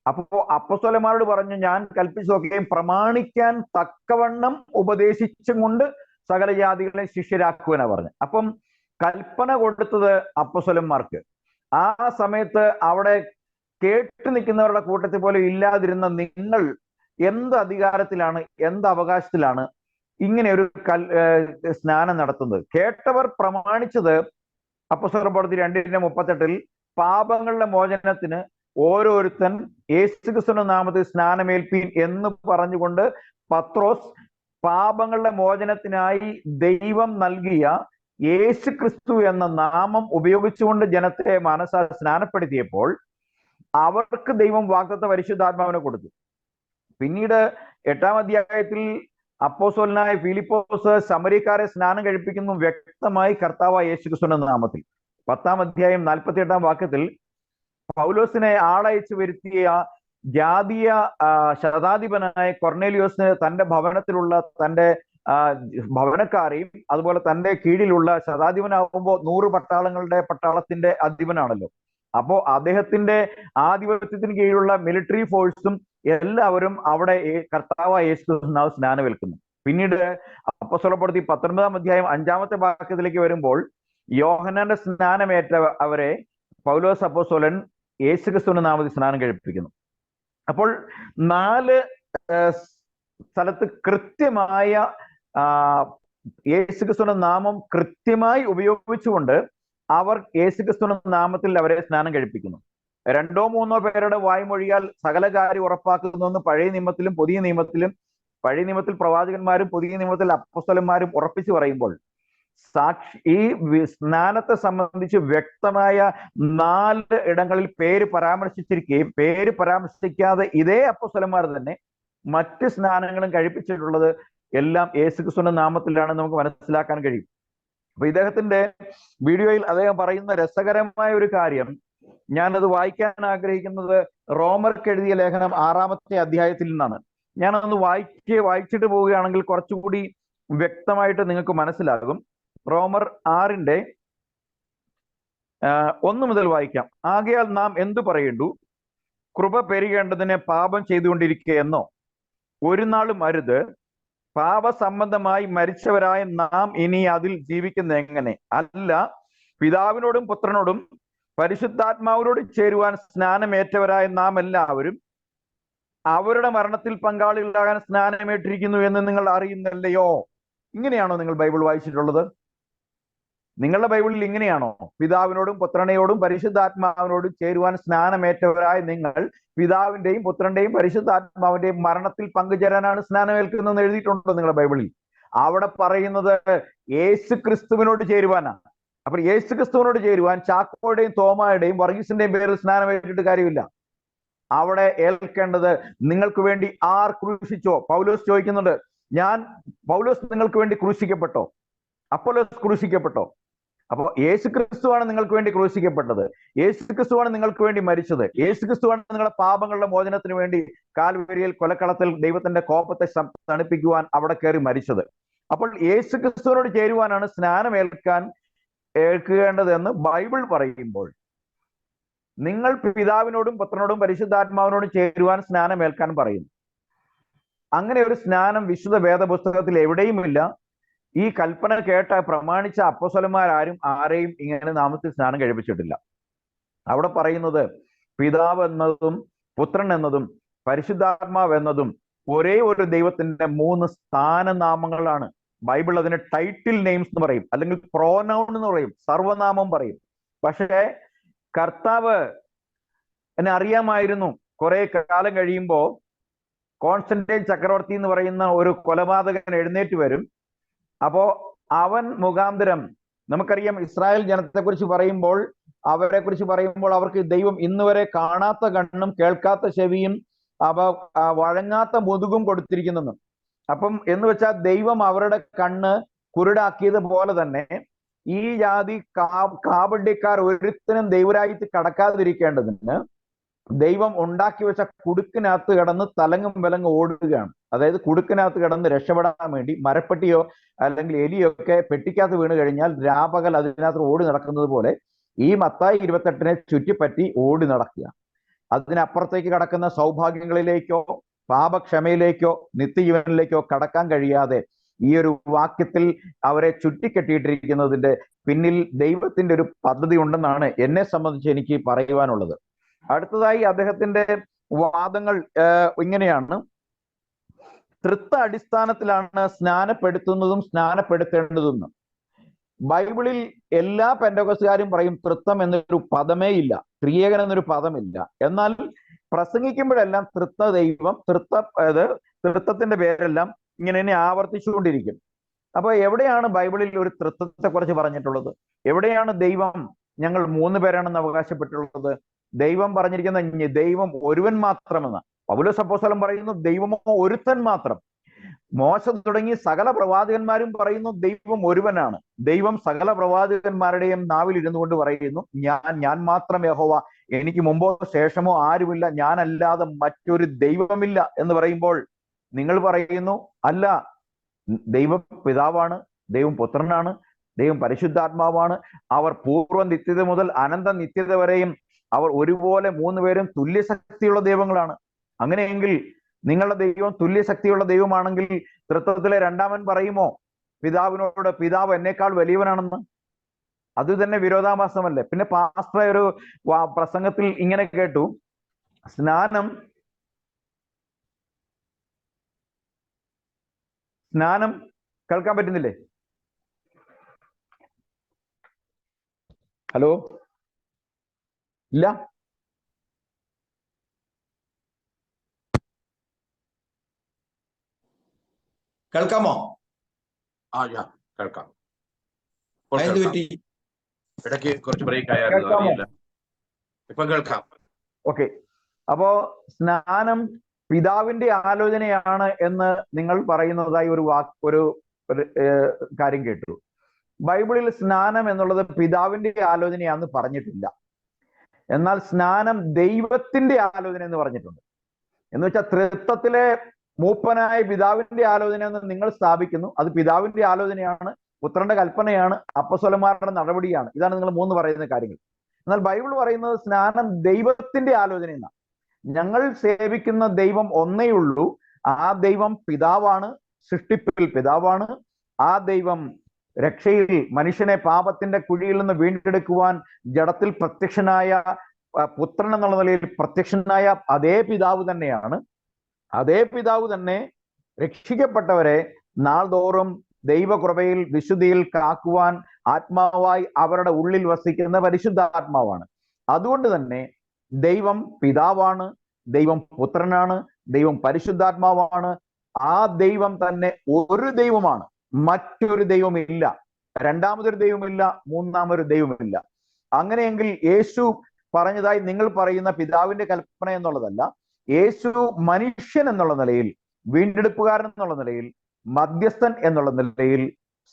അപ്പോ അപ്പോസ്തലന്മാരോട് പറഞ്ഞു, ഞാൻ കൽപ്പിച്ചതൊക്കെയും പ്രമാണിക്കാൻ തക്കവണ്ണം ഉപദേശിച്ചും കൊണ്ട് സകല ജാതികളെ ശിഷ്യരാക്കുവാനാ പറഞ്ഞു. അപ്പം കൽപ്പന കൊടുത്തത് അപ്പോസ്തലന്മാർക്ക്. ആ സമയത്ത് അവിടെ കേട്ടു നിൽക്കുന്നവരുടെ കൂട്ടത്തിൽ പോലും ഇല്ലാതിരുന്ന നിങ്ങൾ എന്ത് അധികാരത്തിലാണ്, എന്ത് അവകാശത്തിലാണ് ഇങ്ങനെ ഒരു സ്നാനം നടത്തുന്നത്? കേട്ടവർ പ്രമാണിച്ചത് അപ്പോസ്തലർ പ്രവൃത്തി 2:38 പാപങ്ങളുടെ മോചനത്തിന് ഓരോരുത്തൻ യേശുക്രിസ്തുവിന്റെ നാമത്തിൽ സ്നാനമേൽപ്പീൻ എന്ന് പറഞ്ഞുകൊണ്ട് പത്രോസ് പാപങ്ങളുടെ മോചനത്തിനായി ദൈവം നൽകിയ യേശുക്രിസ്തു എന്ന നാമം ഉപയോഗിച്ചുകൊണ്ട് ജനത്തെ സ്നാനപ്പെടുത്തിയപ്പോൾ അവർക്ക് ദൈവം വാഗ്ദത്ത പരിശുദ്ധാത്മാവിനെ കൊടുത്തു. പിന്നീട് 8-ാം അധ്യായത്തിൽ അപ്പോസ്തലനായ ഫിലിപ്പോസ് ശമരിയക്കാരെ സ്നാനം കഴിപ്പിക്കുന്നു വ്യക്തമായി കർത്താവായ യേശുക്രിസ്തുവിന്റെ നാമത്തിൽ. 10-ാം അധ്യായം 48-ാം വാക്യത്തിൽ പൗലോസിനെ ആളയച്ചു വരുത്തിയ ജാതീയ ശതാധിപനായ കൊർന്നേലിയോസിന് തന്റെ ഭവനത്തിലുള്ള തന്റെ ഭവനക്കാരെയും അതുപോലെ തന്റെ കീഴിലുള്ള ശതാധിപനാകുമ്പോൾ 100 പട്ടാളത്തിന്റെ അധിപനാണല്ലോ. അപ്പോ അദ്ദേഹത്തിന്റെ ആധിപത്യത്തിന് കീഴിലുള്ള മിലിറ്ററി ഫോഴ്സും എല്ലാവരും അവിടെ കർത്താവായ യേശുക്രിസ്തുവിനാവ് സ്നാനമേൽക്കുന്നു. പിന്നീട് അപ്പോസ്തലർ പ്രവൃത്തി 19-ാം അധ്യായം 5-ാമത്തെ വാക്യത്തിലേക്ക് വരുമ്പോൾ യോഹന്നാന്റെ സ്നാനമേറ്റ അവരെ പൗലോസ് അപ്പോസ്തലൻ യേശുക്രിസ്തുവിന്റെ നാമത്തിൽ സ്നാനം കഴിപ്പിക്കുന്നു. അപ്പോൾ 4 സ്ഥലത്ത് കൃത്യമായ യേശുക്രിസ്തുവിന്റെ നാമം കൃത്യമായി ഉപയോഗിച്ചുകൊണ്ട് അവർ യേശുക്രിസ്തുവിന്റെ നാമത്തിൽ അവരെ സ്നാനം കഴിപ്പിക്കുന്നു. 2-3 പേരുടെ വായ്മൊഴിയാൽ സകല കാര്യം ഉറപ്പാക്കുന്നുവെന്ന് പഴയ നിയമത്തിലും പുതിയ നിയമത്തിലും, പഴയ നിയമത്തിൽ പ്രവാചകന്മാരും പുതിയ നിയമത്തിൽ അപ്പോസ്തലന്മാരും ഉറപ്പിച്ചു പറയുമ്പോൾ ഈ സ്നാനത്തെ സംബന്ധിച്ച് വ്യക്തമായ 4 ഇടങ്ങളിൽ പേര് പരാമർശിച്ചിരിക്കുകയും പേര് പരാമർശിക്കാതെ ഇതേ അപ്പോസ്തലന്മാർ തന്നെ മറ്റ് സ്നാനങ്ങളും കഴിപ്പിച്ചിട്ടുള്ളത് എല്ലാം യേശുക്രിസ്തുവിന്റെ നാമത്തിലാണ് നമുക്ക് മനസ്സിലാക്കാൻ കഴിയും. അപ്പൊ ഇദ്ദേഹത്തിന്റെ വീഡിയോയിൽ അദ്ദേഹം പറയുന്ന രസകരമായ ഒരു കാര്യം, ഞാനത് വായിക്കാൻ ആഗ്രഹിക്കുന്നത് റോമർക്ക് എഴുതിയ ലേഖനം 6-ാമത്തെ അധ്യായത്തിൽ നിന്നാണ്. ഞാനൊന്ന് വായിച്ചിട്ട് പോവുകയാണെങ്കിൽ കുറച്ചുകൂടി വ്യക്തമായിട്ട് നിങ്ങൾക്ക് മനസ്സിലാകും. റോമർ 6-ന്റെ 1 മുതൽ വായിക്കാം. ആകയാൽ നാം എന്തു പറയേണ്ടു? കൃപ പെരുകേണ്ടതിനെ പാപം ചെയ്തുകൊണ്ടിരിക്കുകയെന്നോ? ഒരു നാളും അരുത്. പാപസംബന്ധമായി മരിച്ചവരായ നാം ഇനി അതിൽ ജീവിക്കുന്ന എങ്ങനെ? അല്ല, പിതാവിനോടും പുത്രനോടും പരിശുദ്ധാത്മാവിനോട് ചേരുവാൻ സ്നാനമേറ്റവരായ നാം എല്ലാവരും അവരുടെ മരണത്തിൽ പങ്കാളികളാകാൻ സ്നാനമേറ്റിരിക്കുന്നു എന്ന് നിങ്ങൾ അറിയുന്നില്ലയോ? ഇങ്ങനെയാണോ നിങ്ങൾ ബൈബിൾ വായിച്ചിട്ടുള്ളത്? നിങ്ങളുടെ ബൈബിളിൽ ഇങ്ങനെയാണോ? പിതാവിനോടും പുത്രനോടും പരിശുദ്ധാത്മാവിനോടും ചേരുവാൻ സ്നാനമേറ്റവരായ നിങ്ങൾ പിതാവിന്റെയും പുത്രന്റെയും പരിശുദ്ധാത്മാവിന്റെയും മരണത്തിൽ പങ്കുചേരാനാണ് സ്നാനമേൽക്കുന്നതെന്ന് എഴുതിയിട്ടുണ്ടോ നിങ്ങളുടെ ബൈബിളിൽ? അവിടെ പറയുന്നത് യേശു ക്രിസ്തുവിനോട് ചേരുവാനാണ്. അപ്പൊ യേശു ക്രിസ്തുവിനോട് ചേരുവാൻ ചാക്കോയുടെയും തോമായുടെയും വർഗീസിന്റെയും പേരിൽ സ്നാനമേറ്റിട്ട് കാര്യമില്ല. അവിടെ ഏൽക്കേണ്ടത് നിങ്ങൾക്ക് വേണ്ടി ആർ ക്രൂശിച്ചോ? പൗലോസ് ചോദിക്കുന്നുണ്ട്, പൗലോസ് നിങ്ങൾക്ക് വേണ്ടി ക്രൂശിക്കപ്പെട്ടോ? അപ്പോലോസ് ക്രൂശിക്കപ്പെട്ടോ? അപ്പൊ യേശു ക്രിസ്തുവാണ് നിങ്ങൾക്ക് വേണ്ടി ക്രൂശിക്കപ്പെട്ടത്. യേശു ക്രിസ്തുവാണ് നിങ്ങൾക്ക് വേണ്ടി മരിച്ചത്. യേശു ക്രിസ്തുവാണ് നിങ്ങളുടെ പാപങ്ങളുടെ മോചനത്തിന് വേണ്ടി കാൽവരിയിൽ കൊലക്കളത്തിൽ ദൈവത്തിന്റെ കോപത്തെ തണുപ്പിക്കുവാൻ അവിടെ കയറി മരിച്ചത്. അപ്പോൾ യേശു ക്രിസ്തുവിനോട് ചേരുവാനാണ് സ്നാനം ഏൽക്കേണ്ടതെന്ന് ബൈബിൾ പറയുമ്പോൾ, നിങ്ങൾ പിതാവിനോടും പുത്രനോടും പരിശുദ്ധാത്മാവിനോടും ചേരുവാൻ സ്നാനം ഏൽക്കാൻ പറയുന്നു. അങ്ങനെ ഒരു സ്നാനം വിശുദ്ധ വേദപുസ്തകത്തിൽ എവിടെയുമില്ല. ഈ കൽപ്പന കേട്ട പ്രമാണിച്ച അപ്പോസ്തലന്മാരാരും ആരെയും ഇങ്ങനെ നാമത്തിൽ സ്നാനം കഴിപ്പിച്ചിട്ടില്ല. അവിടെ പറയുന്നത് പിതാവ് എന്നതും പുത്രൻ എന്നതും പരിശുദ്ധാത്മാവ് എന്നതും ഒരേ ഒരു ദൈവത്തിന്റെ 3 സ്ഥാനനാമങ്ങളാണ്. ബൈബിൾ അതിന് ടൈറ്റിൽ നെയിംസ് എന്ന് പറയും, അല്ലെങ്കിൽ പ്രോനൗൺ എന്ന് പറയും, സർവനാമം പറയും. പക്ഷേ കർത്താവ് എന്നെ അറിയാമായിരുന്നു. കുറെ കാലം കഴിയുമ്പോൾ കോൺസ്റ്റന്റൈൻ ചക്രവർത്തി എന്ന് പറയുന്ന ഒരു കൊലപാതകൻ എഴുന്നേറ്റ് വരും. അപ്പോ അവൻ മുഖാന്തരം നമുക്കറിയാം, ഇസ്രായേൽ ജനത്തെക്കുറിച്ച് പറയുമ്പോൾ അവർക്ക് ദൈവം ഇന്നുവരെ കാണാത്ത കണ്ണും കേൾക്കാത്ത ചെവിയും വഴങ്ങാത്ത മുതുകും കൊടുത്തിരിക്കുന്നെന്നും. അപ്പം എന്ന് വെച്ചാൽ ദൈവം അവരുടെ കണ്ണ് കുരുടാക്കിയത് പോലെ തന്നെ ഈ ജാതി കാപട്യക്കാർ ഒരുത്തനും ദൈവരാജ്യത്ത് കടക്കാതിരിക്കേണ്ടതിന് ദൈവം ഉണ്ടാക്കി വെച്ച കുടുക്കിനകത്ത് കിടന്ന് തലങ്ങും വിലങ്ങും ഓടുകയാണ്. അതായത് കുടുക്കിനകത്ത് കിടന്ന് രക്ഷപ്പെടാൻ വേണ്ടി മരപ്പെട്ടിയോ അല്ലെങ്കിൽ എലിയോ ഒക്കെ പെട്ടിക്കകത്ത് വീണ് കഴിഞ്ഞാൽ രാപകൽ അതിനകത്ത് ഓടി നടക്കുന്നത് പോലെ ഈ മത്തായി 28 ചുറ്റിപ്പറ്റി ഓടി നടക്കുക. അതിനപ്പുറത്തേക്ക് കടക്കുന്ന സൗഭാഗ്യങ്ങളിലേക്കോ പാപക്ഷമയിലേക്കോ നിത്യജീവനിലേക്കോ കടക്കാൻ കഴിയാതെ ഈ ഒരു വാക്യത്തിൽ അവരെ ചുറ്റിക്കെട്ടിയിട്ടിരിക്കുന്നതിന്റെ പിന്നിൽ ദൈവത്തിന്റെ ഒരു പദ്ധതി ഉണ്ടെന്നാണ് എന്നെ സംബന്ധിച്ച് എനിക്ക് പറയുവാനുള്ളത്. അടുത്തതായി അദ്ദേഹത്തിന്റെ വാദങ്ങൾ ഇങ്ങനെയാണ്. തൃത്വ അടിസ്ഥാനത്തിലാണ് സ്നാനപ്പെടുത്തുന്നതും സ്നാനപ്പെടുത്തേണ്ടതും. ബൈബിളിൽ എല്ലാ പെന്തക്കോസ്തുകാരും പറയും തൃത്വം എന്നൊരു പദമേ ഇല്ല, ത്രിയേകൻ എന്നൊരു പദമില്ല. എന്നാൽ പ്രസംഗിക്കുമ്പോഴെല്ലാം തൃത്വ ദൈവം, തൃത്വത്തിന്റെ പേരെല്ലാം ഇങ്ങനെ തന്നെ ആവർത്തിച്ചുകൊണ്ടിരിക്കും. അപ്പൊ എവിടെയാണ് ബൈബിളിൽ ഒരു തൃത്വത്തെ കുറിച്ച് പറഞ്ഞിട്ടുള്ളത്? എവിടെയാണ് ദൈവം ഞങ്ങൾ 3 പേരാണെന്ന് അവകാശപ്പെട്ടുള്ളത്? ദൈവം പറഞ്ഞിരിക്കുന്ന ദൈവം ഒരുവൻ മാത്രമെന്ന്. പൗലോസ് അപ്പോസ്തലൻ പറയുന്നു ദൈവമോ ഒരുത്തൻ മാത്രം. മോശ തുടങ്ങി സകല പ്രവാചകന്മാരും പറയുന്നു ദൈവം ഒരുവനാണ്. ദൈവം സകല പ്രവാചകന്മാരുടെയും നാവിൽ ഇരുന്നു കൊണ്ട് പറയുന്നു ഞാൻ മാത്രം യഹോവ, എനിക്ക് മുമ്പോ ശേഷമോ ആരുമില്ല, ഞാനല്ലാതെ മറ്റൊരു ദൈവമില്ല എന്ന് പറയുമ്പോൾ നിങ്ങൾ പറയുന്നു അല്ല, ദൈവം പിതാവാണ്, ദൈവം പുത്രനാണ്, ദൈവം പരിശുദ്ധാത്മാവാണ്, അവർ പൂർവ്വ നിത്യത മുതൽ അനന്ത നിത്യത വരെയും അവർ ഒരുപോലെ 3 പേരും തുല്യശക്തിയുള്ള ദൈവങ്ങളാണ്. അങ്ങനെയെങ്കിൽ നിങ്ങളുടെ ദൈവം തുല്യശക്തിയുള്ള ദൈവമാണെങ്കിൽ തൃത്വത്തിലെ രണ്ടാമൻ പറയുമോ പിതാവിനോട് പിതാവ് എന്നേക്കാൾ വലിയവനാണെന്ന്? അത് തന്നെ വിരോധാഭാസമല്ലേ? പിന്നെ പാസ്റ്റർ ഒരു പ്രസംഗത്തിൽ ഇങ്ങനെ കേട്ടു, സ്നാനം കേൾക്കാൻ പറ്റുന്നില്ലേ? ഹലോ, ഇല്ല? കേൾക്കാമോ? കേൾക്കാം. ഇടയ്ക്ക് കുറച്ച് ബ്രേക്ക് ആയിരുന്നു, ഇപ്പൊ കേൾക്കാം. ഓക്കെ. അപ്പോ സ്നാനം പിതാവിന്റെ ആലോചനയാണ് എന്ന് നിങ്ങൾ പറയുന്നതായി ഒരു കാര്യം കേട്ടു. ബൈബിളിൽ സ്നാനം എന്നുള്ളത് പിതാവിന്റെ ആലോചനയാണെന്ന് പറഞ്ഞിട്ടില്ല. എന്നാൽ സ്നാനം ദൈവത്തിന്റെ ആലോചന എന്ന് പറഞ്ഞിട്ടുണ്ട്. എന്ന് വെച്ചാൽ തൃത്വത്തിലെ മൂപ്പനായ പിതാവിന്റെ ആലോചന എന്ന് നിങ്ങൾ സ്ഥാപിക്കുന്നു. അത് പിതാവിന്റെ ആലോചനയാണ്, പുത്രന്റെ കൽപ്പനയാണ്, അപ്പോസ്തലന്മാരുടെ നടപടിയാണ്. ഇതാണ് നിങ്ങൾ 3 പറയുന്ന കാര്യങ്ങൾ. എന്നാൽ ബൈബിൾ പറയുന്നത് സ്നാനം ദൈവത്തിന്റെ ആലോചന എന്നാണ്. ഞങ്ങൾ സേവിക്കുന്ന ദൈവം ഒന്നേ ഉള്ളൂ. ആ ദൈവം പിതാവാണ്, സൃഷ്ടിപ്പിൽ പിതാവാണ്. ആ ദൈവം രക്ഷയിൽ മനുഷ്യനെ പാപത്തിന്റെ കുഴിയിൽ നിന്ന് വീണ്ടെടുക്കുവാൻ ജഡത്തിൽ പ്രത്യക്ഷനായ പുത്രൻ എന്നുള്ള നിലയിൽ പ്രത്യക്ഷനായ അതേ പിതാവ് തന്നെയാണ്. അതേ പിതാവ് തന്നെ രക്ഷിക്കപ്പെട്ടവരെ നാൾതോറും ദൈവകൃപയിൽ വിശുദ്ധിയിൽ കാക്കുവാൻ ആത്മാവായി അവരുടെ ഉള്ളിൽ വസിക്കുന്ന പരിശുദ്ധാത്മാവാണ്. അതുകൊണ്ട് തന്നെ ദൈവം പിതാവാണ്, ദൈവം പുത്രനാണ്, ദൈവം പരിശുദ്ധാത്മാവാണ്. ആ ദൈവം തന്നെ ഒരു ദൈവമാണ്, മറ്റൊരു ദൈവമില്ല, രണ്ടാമതൊരു ദൈവമില്ല, മൂന്നാമതൊരു ദൈവമില്ല. അങ്ങനെയെങ്കിൽ യേശു പറഞ്ഞതായി നിങ്ങൾ പറയുന്ന പിതാവിന്റെ കൽപ്പന എന്നുള്ളതല്ല, യേശു മനുഷ്യൻ എന്നുള്ള നിലയിൽ, വീണ്ടെടുപ്പുകാരൻ എന്നുള്ള നിലയിൽ, മധ്യസ്ഥൻ എന്നുള്ള നിലയിൽ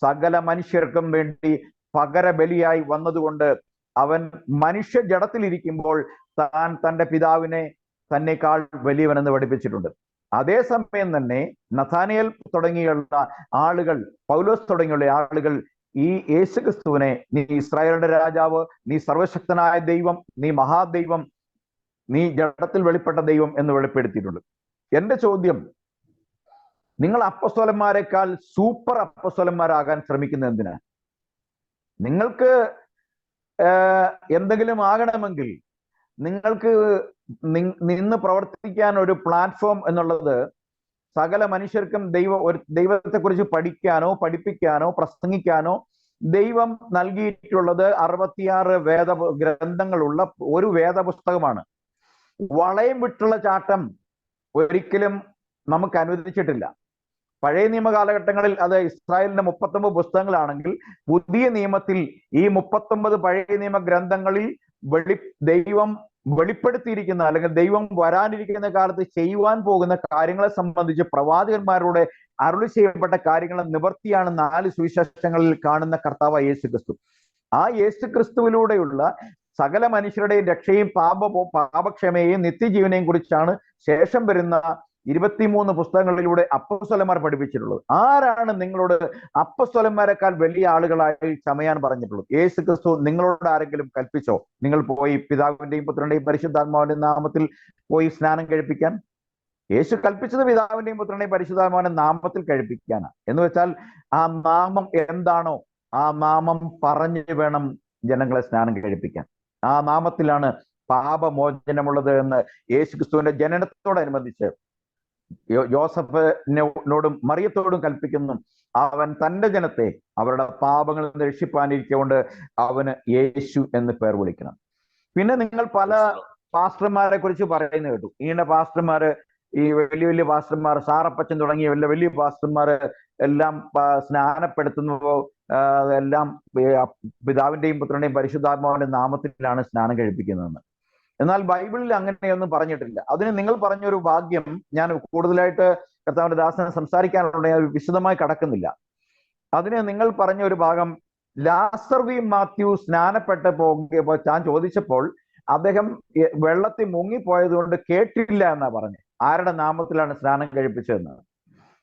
സകല മനുഷ്യർക്കും വേണ്ടി പകരബലിയായി വന്നതുകൊണ്ട് അവൻ മനുഷ്യ ജഡത്തിലിരിക്കുമ്പോൾ താൻ തന്റെ പിതാവിനെ തന്നെക്കാൾ വലിയവനെന്ന് പഠിപ്പിച്ചിട്ടുണ്ട്. അതേസമയം തന്നെ നഥാനിയേൽ തുടങ്ങിയുള്ള ആളുകൾ, പൗലോസ് തുടങ്ങിയുള്ള ആളുകൾ ഈ യേശുക്രിസ്തുവിനെ നീ ഇസ്രായേലിന്റെ രാജാവ്, നീ സർവശക്തനായ ദൈവം, നീ മഹാദൈവം, നീ ജഡത്തിൽ വെളിപ്പെട്ട ദൈവം എന്ന് വെളിപ്പെടുത്തിയിട്ടുണ്ട്. എന്റെ ചോദ്യം, നിങ്ങൾ അപ്പസ്തോലന്മാരെക്കാൾ സൂപ്പർ അപ്പസ്തോലന്മാരാകാൻ ശ്രമിക്കുന്നത് എന്തിനാ? നിങ്ങൾക്ക് എന്തെങ്കിലും ആകണമെങ്കിൽ നിങ്ങൾക്ക് നിന്ന് പ്രവർത്തിക്കാൻ ഒരു പ്ലാറ്റ്ഫോം എന്നുള്ളത് സകല മനുഷ്യർക്കും ദൈവത്തെക്കുറിച്ച് പഠിക്കാനോ പഠിപ്പിക്കാനോ പ്രസംഗിക്കാനോ ദൈവം നൽകിയിട്ടുള്ളത് 66 ഗ്രന്ഥങ്ങളുള്ള ഒരു വേദപുസ്തകമാണ്. വളയം വിട്ടുള്ള ചാട്ടം ഒരിക്കലും നമുക്ക് അനുവദിച്ചിട്ടില്ല. പഴയ നിയമ കാലഘട്ടങ്ങളിൽ അത് ഇസ്രായേലിന്റെ 39 പുസ്തകങ്ങളാണെങ്കിൽ പുതിയ നിയമത്തിൽ ഈ 39 പഴയ നിയമ ഗ്രന്ഥങ്ങളിൽ ദൈവം വെളിപ്പെടുത്തിയിരിക്കുന്ന, അല്ലെങ്കിൽ ദൈവം വരാനിരിക്കുന്ന കാലത്ത് ചെയ്യുവാൻ പോകുന്ന കാര്യങ്ങളെ സംബന്ധിച്ച് പ്രവാചകന്മാരോട് അരുളി ചെയ്യപ്പെട്ട കാര്യങ്ങളെ നിവർത്തിയാണ് 4 സുവിശേഷങ്ങളിൽ കാണുന്ന കർത്താവ് യേശുക്രിസ്തു. ആ യേശുക്രിസ്തുവിലൂടെയുള്ള സകല മനുഷ്യരുടെയും രക്ഷയും പാപക്ഷമയെയും നിത്യജീവനെയും കുറിച്ചാണ് ശേഷം വരുന്ന 23 പുസ്തകങ്ങളിലൂടെ അപ്പസ്തോലന്മാർ പഠിപ്പിച്ചിട്ടുള്ളത്. ആരാണ് നിങ്ങളോട് അപ്പസ്തോലന്മാരെക്കാൾ വലിയ ആളുകളായി ചമയാൻ പറഞ്ഞിട്ടുള്ളത്? യേശുക്രിസ്തു നിങ്ങളോട് ആരെങ്കിലും കൽപ്പിച്ചോ നിങ്ങൾ പോയി പിതാവിന്റെയും പുത്രന്റെയും പരിശുദ്ധാത്മാവിന്റെ നാമത്തിൽ പോയി സ്നാനം കഴിപ്പിക്കാൻ? യേശു കൽപ്പിച്ചത് പിതാവിന്റെയും പുത്രന്റെയും പരിശുദ്ധാത്മാവിന്റെ നാമത്തിൽ കഴിപ്പിക്കാനാണ്. എന്ന് വെച്ചാൽ ആ നാമം എന്താണോ ആ നാമം പറഞ്ഞു വേണം ജനങ്ങളെ സ്നാനം കഴിപ്പിക്കാൻ. ആ നാമത്തിലാണ് പാപമോചനമുള്ളത് എന്ന് യേശുക്രിസ്തുവിന്റെ ജനനത്തോടനുബന്ധിച്ച് യോസഫിനോടും മറിയത്തോടും കൽപ്പിക്കുന്നു. അവൻ തന്റെ ജനത്തെ അവരുടെ പാപങ്ങളിൽ നിന്ന് രക്ഷിപ്പാനിരിക്കൊണ്ട് അവന് യേശു എന്ന് പേർ വിളിക്കണം. പിന്നെ നിങ്ങൾ പല പാസ്റ്റർമാരെ കുറിച്ച് പറയുന്നത് കേട്ടു. ഇങ്ങനെ പാസ്റ്റർമാര്, ഈ വലിയ വലിയ പാസ്റ്റർമാർ, സാറപ്പച്ചൻ തുടങ്ങിയ വലിയ പാസ്റ്റർമാര് എല്ലാം സ്നാനപ്പെടുത്തുന്നതോ എല്ലാം പിതാവിന്റെയും പുത്രന്റെയും പരിശുദ്ധാത്മാവിന്റെ നാമത്തിലാണ് സ്നാനം കഴിപ്പിക്കുന്നതെന്ന്. എന്നാൽ ബൈബിളിൽ അങ്ങനെയൊന്നും പറഞ്ഞിട്ടില്ല. അതിന് നിങ്ങൾ പറഞ്ഞൊരു ഭാഗ്യം, ഞാൻ കൂടുതലായിട്ട് കർത്താവിന്റെ ദാസനെ സംസാരിക്കാനുള്ള വിശദമായി കടക്കുന്നില്ല. അതിന് നിങ്ങൾ പറഞ്ഞ ഒരു ഭാഗം, ലാസർ വി മാത്യു സ്നാനപ്പെട്ട് പോകുമ്പോൾ ഞാൻ ചോദിച്ചപ്പോൾ അദ്ദേഹം വെള്ളത്തിൽ മുങ്ങിപ്പോയത് കൊണ്ട് കേട്ടില്ല എന്നാ പറഞ്ഞു. ആരുടെ നാമത്തിലാണ് സ്നാനം കഴിപ്പിച്ചതെന്ന്.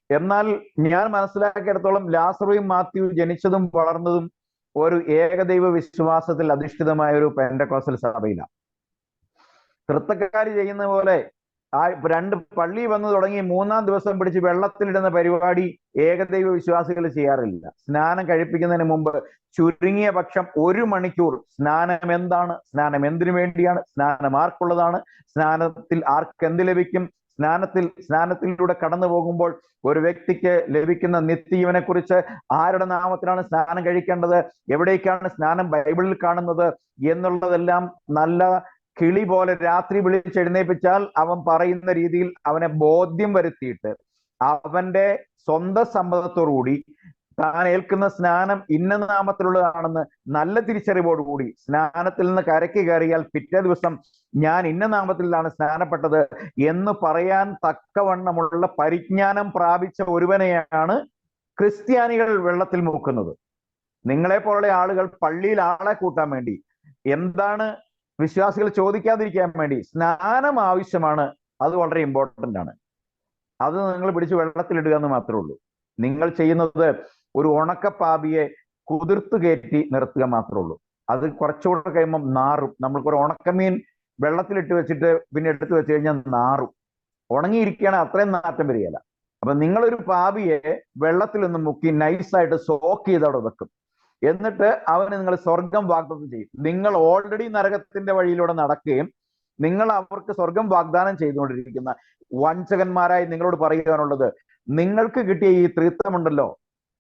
എന്നാൽ ഞാൻ മനസ്സിലാക്കിയിടത്തോളം ലാസർ വി മാത്യു ജനിച്ചതും വളർന്നതും ഒരു ഏകദൈവ വിശ്വാസത്തിൽ അധിഷ്ഠിതമായ ഒരു പെന്തക്കോസ്റ്റൽ സഭയിലാണ്. തൃത്തക്കാര് ചെയ്യുന്ന പോലെ ആ 2 പള്ളി വന്നു തുടങ്ങി 3-ാം ദിവസം പിടിച്ച് വെള്ളത്തിലിടുന്ന പരിപാടി ഏകദൈവ വിശ്വാസികൾ ചെയ്യാറില്ല. സ്നാനം കഴിപ്പിക്കുന്നതിന് മുമ്പ് ചുരുങ്ങിയ പക്ഷം 1 മണിക്കൂർ സ്നാനം എന്താണ്, സ്നാനം എന്തിനു വേണ്ടിയാണ്, സ്നാനം ആർക്കുള്ളതാണ്, സ്നാനത്തിൽ ആർക്ക് എന്ത് ലഭിക്കും, സ്നാനത്തിലൂടെ കടന്നു പോകുമ്പോൾ ഒരു വ്യക്തിക്ക് ലഭിക്കുന്ന നിത്യജീവനെ കുറിച്ച്, ആരുടെ നാമത്തിലാണ് സ്നാനം കഴിക്കേണ്ടത്, എവിടേക്കാണ് സ്നാനം ബൈബിളിൽ കാണുന്നത് എന്നുള്ളതെല്ലാം നല്ല കിളി പോലെ രാത്രി വിളിച്ചെഴുന്നേൽപ്പിച്ചാൽ അവൻ പറയുന്ന രീതിയിൽ അവനെ ബോധ്യം വരുത്തിയിട്ട് അവന്റെ സ്വന്തം സമ്മതത്തോടുകൂടി താൻ ഏൽക്കുന്ന സ്നാനം ഇന്ന നാമത്തിലുള്ളതാണെന്ന് നല്ല തിരിച്ചറിവോടുകൂടി സ്നാനത്തിൽ നിന്ന് കരയ്ക്ക് കയറിയാൽ പിറ്റേ ദിവസം ഞാൻ ഇന്ന നാമത്തിലാണ് സ്നാനപ്പെട്ടത് എന്ന് പറയാൻ തക്കവണ്ണമുള്ള പരിജ്ഞാനം പ്രാപിച്ച ഒരുവനെയാണ് ക്രിസ്ത്യാനികൾ വെള്ളത്തിൽ മുക്കുന്നത്. നിങ്ങളെ പോലുള്ള ആളുകൾ പള്ളിയിൽ ആളെ കൂട്ടാൻ വേണ്ടി, എന്താണ് വിശ്വാസികൾ ചോദിക്കാതിരിക്കാൻ വേണ്ടി സ്നാനം ആവശ്യമാണ്, അത് വളരെ ഇമ്പോർട്ടൻ്റ് ആണ്. അത് നിങ്ങൾ പിടിച്ച് വെള്ളത്തിലിടുക എന്ന് മാത്രമേ ഉള്ളൂ. നിങ്ങൾ ചെയ്യുന്നത് ഒരു ഉണക്കപ്പാപിയെ കുതിർത്ത് കയറ്റി നിർത്തുക മാത്രമേ ഉള്ളൂ. അത് കുറച്ചുകൂടെ കഴിയുമ്പം നാറും. നമ്മൾക്കൊരു ഉണക്കമീൻ വെള്ളത്തിലിട്ട് വെച്ചിട്ട് പിന്നെ എടുത്ത് വെച്ച് കഴിഞ്ഞാൽ നാറും. ഉണങ്ങിയിരിക്കുകയാണെങ്കിൽ അത്രയും നാറ്റം വരികയില്ല. അപ്പൊ നിങ്ങളൊരു പാപിയെ വെള്ളത്തിൽ നിന്ന് മുക്കി നൈസായിട്ട് സോക്ക് ചെയ്ത് അവിടെ വെക്കും. എന്നിട്ട് അവന് നിങ്ങൾ സ്വർഗം വാഗ്ദാനം ചെയ്യും. നിങ്ങൾ ഓൾറെഡി നരകത്തിന്റെ വഴിയിലൂടെ നടക്കുകയും നിങ്ങൾ അവർക്ക് സ്വർഗം വാഗ്ദാനം ചെയ്തുകൊണ്ടിരിക്കുന്ന വഞ്ചകന്മാരായി നിങ്ങളോട് പറയുവാനുള്ളത്, നിങ്ങൾക്ക് കിട്ടിയ ഈ തൃത്വമുണ്ടല്ലോ,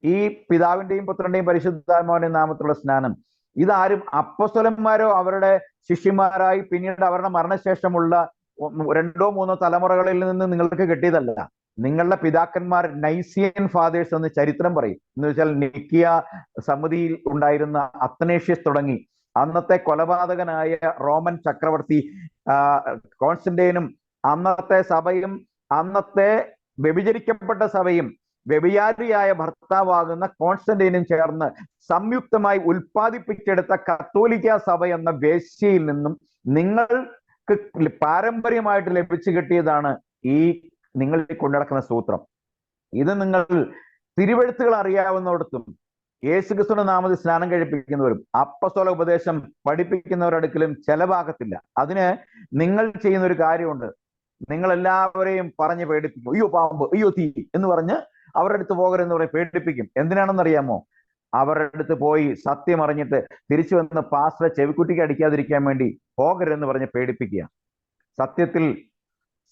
ഈ പിതാവിന്റെയും പുത്രന്റെയും പരിശുദ്ധാത്മാവിന്റെയും നാമത്തിലുള്ള സ്നാനം ഇതാരും അപ്പോസ്തലന്മാരോ അവരുടെ ശിഷ്യന്മാരായി പിന്നീട് അവരുടെ മരണശേഷമുള്ള 2 or 3 തലമുറകളിൽ നിന്ന് നിങ്ങൾക്ക് കിട്ടിയതല്ല. നിങ്ങളുടെ പിതാക്കന്മാർ നൈസിയൻ ഫാദേഴ്സ് എന്ന് ചരിത്രം പറയും. എന്ന് വെച്ചാൽ നിക്കിയ സമിതിയിൽ ഉണ്ടായിരുന്ന അത്തനേഷ്യസ് തുടങ്ങി അന്നത്തെ കൊലപാതകനായ റോമൻ ചക്രവർത്തി കോൺസ്റ്റന്റൈനും അന്നത്തെ സഭയും അന്നത്തെ വ്യഭിചരിക്കപ്പെട്ട സഭയും വ്യഭിചാരിയായ ഭർത്താവാകുന്ന കോൺസ്റ്റന്റൈനും ചേർന്ന് സംയുക്തമായി ഉൽപ്പാദിപ്പിച്ചെടുത്ത കത്തോലിക്ക സഭ എന്ന വേശ്യയിൽ നിന്നും നിങ്ങൾക്ക് പാരമ്പര്യമായിട്ട് ലഭിച്ചു കിട്ടിയതാണ് ഈ നിങ്ങൾ കൊണ്ടുനടക്കുന്ന സൂത്രം. ഇത് നിങ്ങൾ തിരുവെഴുത്തുകൾ അറിയാവുന്നിടത്തും യേശുക്രിസ്തുവിന്റെ നാമത്തിൽ സ്നാനം കഴിപ്പിക്കുന്നവരും അപ്പസ്തോല ഉപദേശം പഠിപ്പിക്കുന്നവരടുക്കലും ചെലവാകത്തില്ല. അതിന് നിങ്ങൾ ചെയ്യുന്ന ഒരു കാര്യമുണ്ട്. നിങ്ങൾ എല്ലാവരെയും പറഞ്ഞ് പേടിപ്പിക്കും. അയ്യോ പാമ്പ്, അയ്യോ തീ എന്ന് പറഞ്ഞ് അവരുടെ അടുത്ത് പോകരുതെന്ന് പറഞ്ഞ് പേടിപ്പിക്കും. എന്തിനാണെന്നറിയാമോ? അവരുടെ അടുത്ത് പോയി സത്യം അറിഞ്ഞിട്ട് തിരിച്ചു വന്ന് പാസ്റ്ററെ ചെവിക്കുട്ടിക്ക് അടിക്കാതിരിക്കാൻ വേണ്ടി പോകരുതെന്ന് പറഞ്ഞ് പേടിപ്പിക്കുക. സത്യത്തിൽ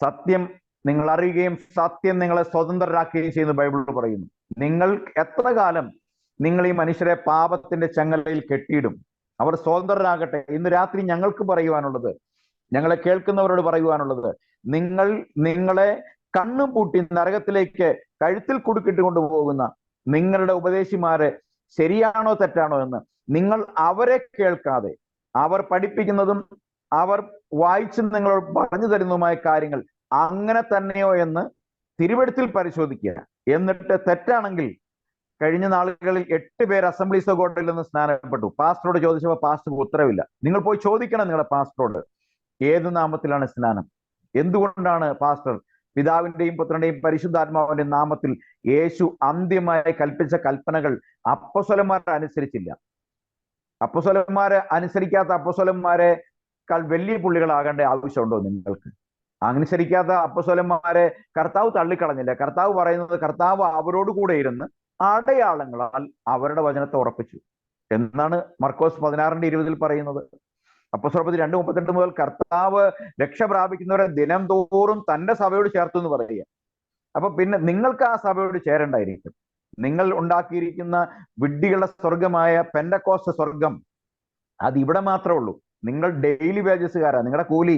സത്യം നിങ്ങൾ അറിയുകയും സത്യം നിങ്ങളെ സ്വതന്ത്രരാക്കുകയും ചെയ്യുന്ന ബൈബിൾ പറയുന്നു. നിങ്ങൾ എത്ര കാലം നിങ്ങൾ ഈ മനുഷ്യരെ പാപത്തിന്റെ ചങ്ങലയിൽ കെട്ടിയിടും? അവർ സ്വതന്ത്രരാകട്ടെ. ഇന്ന് രാത്രി ഞങ്ങൾക്ക് പറയുവാനുള്ളത്, ഞങ്ങളെ കേൾക്കുന്നവരോട് പറയുവാനുള്ളത്, നിങ്ങളെ കണ്ണും പൂട്ടി നരകത്തിലേക്ക് കഴുത്തിൽ കുടുക്കിട്ട് കൊണ്ടുപോകുന്ന നിങ്ങളുടെ ഉപദേശിമാരെ ശരിയാണോ തെറ്റാണോ എന്ന് നിങ്ങൾ അവരെ കേൾക്കാതെ അവർ പഠിപ്പിക്കുന്നതും അവർ വായിച്ച് നിങ്ങളോട് പറഞ്ഞു തരുന്നതുമായ കാര്യങ്ങൾ അങ്ങനെ തന്നെയോ എന്ന് തിരുവെഴുത്തിൽ പരിശോധിക്കുക. എന്നിട്ട് തെറ്റാണെങ്കിൽ, കഴിഞ്ഞ നാളുകളിൽ 8 പേർ അസംബ്ലീസ് ഓഫ് ഗോഡിൽ നിന്ന് സ്നാനപ്പെട്ടു. പാസ്റ്ററോട് ചോദിച്ചപ്പോൾ പാസ്റ്റർ ഉത്തരവില്ല. നിങ്ങൾ പോയി ചോദിക്കണം നിങ്ങളുടെ പാസ്റ്ററോട്, ഏത് നാമത്തിലാണ് സ്നാനം? എന്തുകൊണ്ടാണ് പാസ്റ്റർ പിതാവിന്റെയും പുത്രന്റെയും പരിശുദ്ധാത്മാവിന്റെയും നാമത്തിൽ യേശു അന്ത്യമായി കൽപ്പിച്ച കൽപ്പനകൾ അപ്പോസ്തലന്മാർ അനുസരിച്ചില്ല? അപ്പോസ്തലന്മാരെ അനുസരിക്കാത്ത അപ്പോസ്തലന്മാരെക്കാൾ വലിയ പുള്ളികളാകേണ്ട ആവശ്യമുണ്ടോ നിങ്ങൾക്ക്? അനുസരിക്കാത്ത അപ്പോസ്തലന്മാരെ കർത്താവ് തള്ളിക്കളഞ്ഞില്ല. കർത്താവ് പറയുന്നത്, കർത്താവ് അവരോട് കൂടെ ഇരുന്ന് അടയാളങ്ങളാൽ അവരുടെ വചനത്തെ ഉറപ്പിച്ചു എന്നാണ് മർക്കോസ് 16:20 പറയുന്നത്. അപ്പോസ്തലപ്രവൃത്തി 2:32 മുതൽ കർത്താവ് രക്ഷ പ്രാപിക്കുന്നവരെ ദിനം തോറും തന്റെ സഭയോട് ചേർത്തു എന്ന് പറയുക. അപ്പൊ പിന്നെ നിങ്ങൾക്ക് ആ സഭയോട് ചേരണ്ടായിരിക്കും. നിങ്ങൾ ഉണ്ടാക്കിയിരിക്കുന്ന വിഡ്ഢികളുടെ സ്വർഗമായ പെന്തക്കോസ്ത് സ്വർഗം അത് ഇവിടെ മാത്രമേ ഉള്ളൂ. നിങ്ങൾ ഡെയിലി വേജസുകാരാ. നിങ്ങളുടെ കൂലി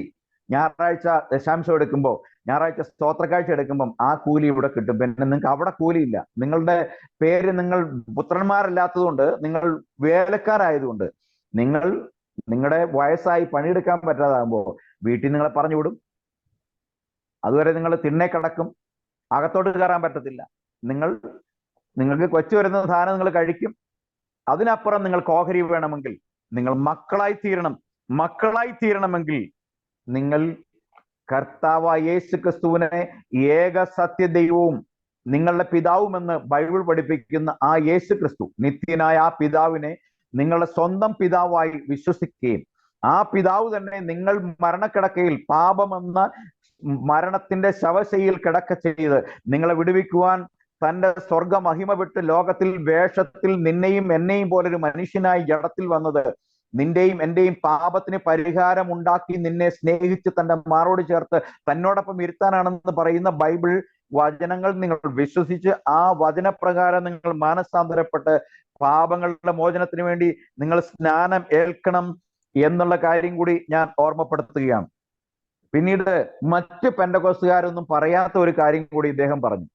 ഞായറാഴ്ച ദശാംശം എടുക്കുമ്പോൾ, ഞായറാഴ്ച സ്തോത്രക്കാഴ്ച എടുക്കുമ്പം ആ കൂലി ഇവിടെ കിട്ടും. പിന്നെ നിങ്ങൾക്ക് അവിടെ കൂലിയില്ല. നിങ്ങളുടെ പേര് നിങ്ങൾ പുത്രന്മാരല്ലാത്തതുകൊണ്ട്, നിങ്ങൾ വേലക്കാരായതുകൊണ്ട്, നിങ്ങളുടെ വയസ്സായി പണിയെടുക്കാൻ പറ്റാതാകുമ്പോൾ വീട്ടിൽ നിങ്ങളെ പറഞ്ഞു വിടും. അതുവരെ നിങ്ങൾ തിണ്ണെ കിടക്കും, അകത്തോട്ട് കയറാൻ പറ്റത്തില്ല. നിങ്ങൾക്ക് കൊച്ചു വരുന്ന സാധനം നിങ്ങൾ കഴിക്കും. അതിനപ്പുറം നിങ്ങൾക്ക് ഓഹരി വേണമെങ്കിൽ നിങ്ങൾ മക്കളായി തീരണമെങ്കിൽ നിങ്ങൾ കർത്താവായ യേശു ക്രിസ്തുവിനെ ഏക സത്യദൈവവും നിങ്ങളുടെ പിതാവുമെന്ന് ബൈബിൾ പഠിപ്പിക്കുന്ന ആ യേശു ക്രിസ്തു, നിത്യനായ ആ പിതാവിനെ നിങ്ങളുടെ സ്വന്തം പിതാവായി വിശ്വസിക്കുകയും ആ പിതാവ് തന്നെ നിങ്ങൾ മരണക്കിടക്കയിൽ പാപമെന്ന മരണത്തിന്റെ ശവശയിൽ കിടക്ക ചെയ്ത് നിങ്ങളെ വിടുവിക്കുവാൻ തന്റെ സ്വർഗ മഹിമ വിട്ട് ലോകത്തിൽ വേഷത്തിൽ നിന്നെയും എന്നെയും പോലൊരു മനുഷ്യനായി ജഡത്തിൽ വന്നത്, നിന്റെയും എന്റെയും പാപത്തിന് പരിഹാരം ഉണ്ടാക്കി നിന്നെ സ്നേഹിച്ച് തന്റെ മാറോട് ചേർത്ത് തന്നോടൊപ്പം ഇരുത്താനാണെന്ന് പറയുന്ന ബൈബിൾ വചനങ്ങൾ നിങ്ങൾ വിശ്വസിച്ച് ആ വചനപ്രകാരം നിങ്ങൾ മാനസാന്തരപ്പെട്ട് പാപങ്ങളുടെ മോചനത്തിന് വേണ്ടി നിങ്ങൾ സ്നാനം ഏൽക്കണം എന്നുള്ള കാര്യം കൂടി ഞാൻ ഓർമ്മപ്പെടുത്തുകയാണ്. പിന്നീട് മറ്റ് പെന്തക്കോസ്തുകാരൊന്നും പറയാത്ത ഒരു കാര്യം കൂടി ഇദ്ദേഹം പറഞ്ഞു.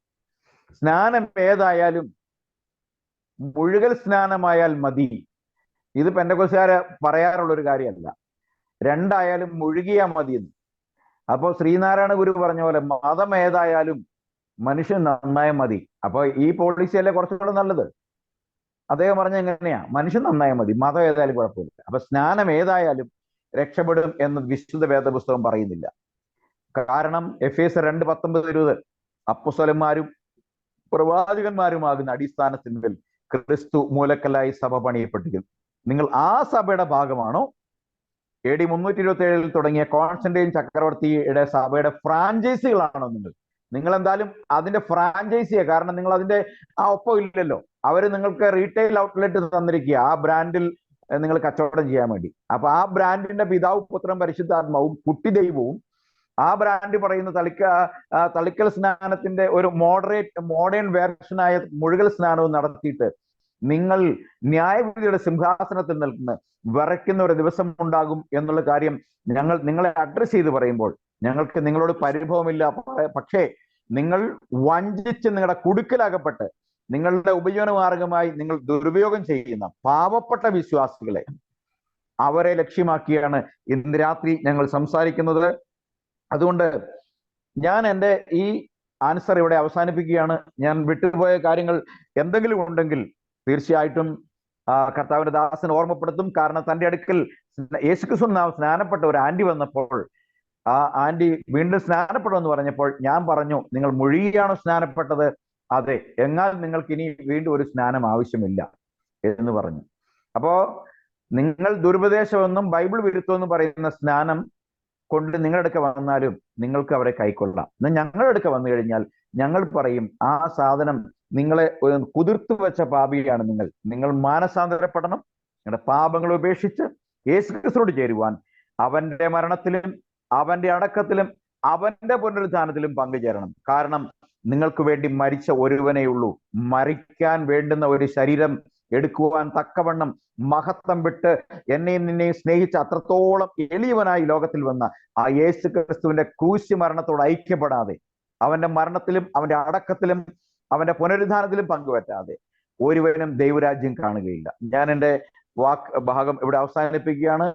സ്നാനം ഏതായാലും മുഴുകൽ സ്നാനമായാൽ മതി. ഇത് പെന്തക്കോസ്തുകാര് പറയാറുള്ള ഒരു കാര്യമല്ല. 2 ആയാലും മുഴുകിയാ മതിയെന്ന്. അപ്പോൾ ശ്രീനാരായണ ഗുരു പറഞ്ഞ പോലെ മതം ഏതായാലും മനുഷ്യൻ നന്നായ മതി. അപ്പൊ ഈ പോളിസിയല്ലേ കുറച്ചുകൂടെ നല്ലത്? അദ്ദേഹം പറഞ്ഞ എങ്ങനെയാ? മനുഷ്യൻ നന്നായ മതി, മതം ഏതായാലും കുഴപ്പമില്ല. അപ്പൊ സ്നാനം ഏതായാലും രക്ഷപ്പെടും എന്ന് വിശുദ്ധ വേദപുസ്തകം പറയുന്നില്ല. കാരണം എഫേസ്യർ 2:19-20 അപ്പോസ്തലന്മാരും പ്രവാചകന്മാരുമാകുന്ന അടിസ്ഥാനത്തിന്മേൽ ക്രിസ്തു മൂലക്കല്ലായി സഭ പണിയപ്പെട്ടിരിക്കുന്നു. നിങ്ങൾ ആ സഭയുടെ ഭാഗമാണോ? AD 327 തുടങ്ങിയ കോൺസ്റ്റന്റൈൻ ചക്രവർത്തിയുടെ സഭയുടെ ഫ്രാഞ്ചൈസികളാണോ നിങ്ങൾ എന്തായാലും അതിന്റെ ഫ്രാഞ്ചൈസിയാ. കാരണം നിങ്ങൾ അതിന്റെ ആ ഒപ്പം ഇല്ലല്ലോ. അവര് നിങ്ങൾക്ക് റീറ്റെയിൽ ഔട്ട്ലെറ്റ് തന്നിരിക്കുക ആ ബ്രാൻഡിൽ നിങ്ങൾ കച്ചവടം ചെയ്യാൻ വേണ്ടി. അപ്പൊ ആ ബ്രാൻഡിന്റെ പിതാവ് പുത്രൻ പരിശുദ്ധാത്മാവും കുട്ടി ദൈവവും ആ ബ്രാൻഡ് പറയുന്ന തളിക്കൽ സ്നാനത്തിന്റെ ഒരു മോഡേൺ വേർഷനായ മുഴുകൽ സ്നാനവും നടത്തിയിട്ട് നിങ്ങൾ ന്യായവിധിയുടെ സിംഹാസനത്തിൽ നിൽക്കുന്ന വിറയ്ക്കുന്ന ഒരു ദിവസം ഉണ്ടാകും എന്നുള്ള കാര്യം ഞങ്ങൾ നിങ്ങളെ അഡ്രസ് ചെയ്ത് പറയുമ്പോൾ ഞങ്ങൾക്ക് നിങ്ങളോട് പരിഭവമില്ല. പക്ഷേ നിങ്ങൾ വഞ്ചിച്ച് നിങ്ങളുടെ കുടുക്കലാകപ്പെട്ട് നിങ്ങളുടെ ഉപജീവന മാർഗമായി നിങ്ങൾ ദുരുപയോഗം ചെയ്യുന്ന പാവപ്പെട്ട വിശ്വാസികളെ, അവരെ ലക്ഷ്യമാക്കിയാണ് ഇന്ന് രാത്രി ഞങ്ങൾ സംസാരിക്കുന്നത്. അതുകൊണ്ട് ഞാൻ എൻ്റെ ഈ ആൻസർ ഇവിടെ അവസാനിപ്പിക്കുകയാണ്. ഞാൻ വിട്ടുപോയ കാര്യങ്ങൾ എന്തെങ്കിലും ഉണ്ടെങ്കിൽ തീർച്ചയായിട്ടും കർത്താവിന്റെ ദാസൻ ഓർമ്മപ്പെടുത്തും. കാരണം തന്റെ അടുക്കൽ യേശുക്രിസ്തു സ്നാനപ്പെട്ട ഒരു ആന്റി വന്നപ്പോൾ ആ ആന്റി വീണ്ടും സ്നാനപ്പെടുമെന്ന് പറഞ്ഞപ്പോൾ ഞാൻ പറഞ്ഞു, നിങ്ങൾ മുഴുകിയാണോ സ്നാനപ്പെട്ടത്? അതെ. എന്നാൽ നിങ്ങൾക്ക് ഇനി വീണ്ടും ഒരു സ്നാനം ആവശ്യമില്ല എന്ന് പറഞ്ഞു. അപ്പോ നിങ്ങൾ ദുരുപദേശമെന്നും ബൈബിൾ വിരുദ്ധമെന്നും പറയുന്ന സ്നാനം കൊണ്ട് നിങ്ങളുടെ അടുക്ക വന്നാലും നിങ്ങൾക്ക് അവരെ കൈക്കൊള്ളാം. എന്നാൽ ഞങ്ങളുടെ അടുക്ക വന്നു കഴിഞ്ഞാൽ ഞങ്ങൾ പറയും, ആ സാധനം നിങ്ങളെ കുതിർത്തു വെച്ച പാപിയാണ്. നിങ്ങൾ മാനസാന്തരപ്പെടണം. നിങ്ങളുടെ പാപങ്ങൾ ഉപേക്ഷിച്ച് യേശുക്രിസ്തുവോട് ചേരുവാൻ അവന്റെ മരണത്തിലും അവന്റെ അടക്കത്തിലും അവന്റെ പുനരുത്ഥാനത്തിലും പങ്കുചേരണം. കാരണം നിങ്ങൾക്ക് വേണ്ടി മരിച്ച ഒരുവനേ ഉള്ളൂ. മരിക്കാൻ വേണ്ടുന്ന ഒരു ശരീരം എടുക്കുവാൻ തക്കവണ്ണം മഹത്വം വിട്ട് എന്നെയും നിന്നെയും സ്നേഹിച്ച അത്രത്തോളം എളിയവനായി ലോകത്തിൽ വന്ന ആ യേശു ക്രിസ്തുവിന്റെ ക്രൂശ് മരണത്തോട് ഐക്യപ്പെടാതെ അവന്റെ മരണത്തിലും അവന്റെ അടക്കത്തിലും അവന്റെ പുനരുദ്ധാനത്തിലും പങ്കുപറ്റാതെ ഒരുവനും ദൈവരാജ്യം കാണുകയില്ല. ഞാൻ എൻ്റെ ഭാഗം ഇവിടെ അവസാനിപ്പിക്കുകയാണ്.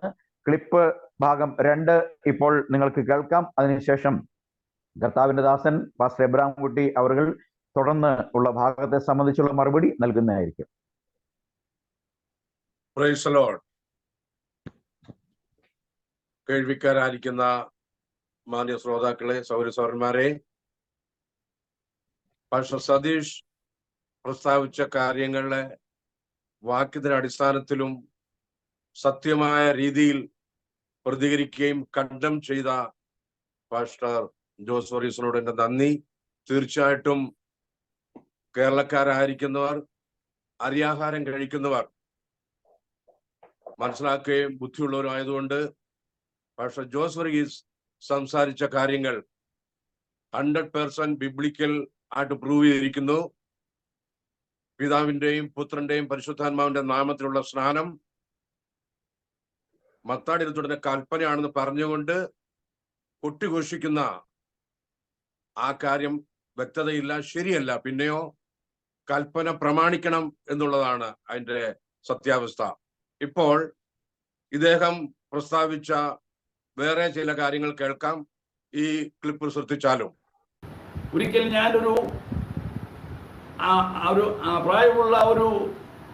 ക്ലിപ്പ് ഭാഗം 2 ഇപ്പോൾ നിങ്ങൾക്ക് കേൾക്കാം. അതിനുശേഷം കർത്താവിന്റെ ദാസൻ പാസ്റ്റർ എബ്രഹാം കുട്ടി അവർ തുടർന്ന് ഉള്ള ഭാഗത്തെ സംബന്ധിച്ചുള്ള മറുപടി നൽകുന്നതായിരിക്കും. Praise the Lord. കേൾവിക്കാരായിരിക്കുന്ന മാന്യ ശ്രോതാക്കളെ, സൗരസൗരന്മാരെ, പാസ്റ്റർ സതീഷ് പ്രസ്താവിച്ച കാര്യങ്ങളെ വാക്യത്തിന്റെ അടിസ്ഥാനത്തിലും സത്യമായ രീതിയിൽ പ്രതികരിക്കുകയും കണ്ടം ചെയ്ത പാസ്റ്റർ ജോസ് വർഗീസിനോട് എൻ്റെ നന്ദി. തീർച്ചയായിട്ടും കേരളക്കാരായിരിക്കുന്നവർ, അരിയാഹാരം കഴിക്കുന്നവർ മനസ്സിലാക്കുകയും ബുദ്ധിയുള്ളവരായതുകൊണ്ട് പാസ്റ്റർ ജോസ് വർഗീസ് സംസാരിച്ച കാര്യങ്ങൾ 100% ബിബ്ലിക്കൽ ആയിട്ട് പ്രൂവ് ചെയ്തിരിക്കുന്നു. പിതാവിന്റെയും പുത്രന്റെയും പരിശുദ്ധാത്മാവിന്റെ നാമത്തിലുള്ള സ്നാനം മത്താടി ഇരുപത്തിയുടെ കൽപ്പനയാണെന്ന് പറഞ്ഞുകൊണ്ട് കൊട്ടിഘോഷിക്കുന്ന ആ കാര്യം വ്യക്തതയില്ല, ശരിയല്ല. പിന്നെയോ കൽപ്പന പ്രമാണിക്കണം എന്നുള്ളതാണ് അതിന്റെ സത്യാവസ്ഥ. ഇപ്പോൾ ഇദ്ദേഹം പ്രസ്താവിച്ച വേറെ ചില കാര്യങ്ങൾ കേൾക്കാം. ഈ ക്ലിപ്പ് ശ്രദ്ധിച്ചാലും. ഒരിക്കൽ ഞാനൊരു പ്രായമുള്ള ഒരു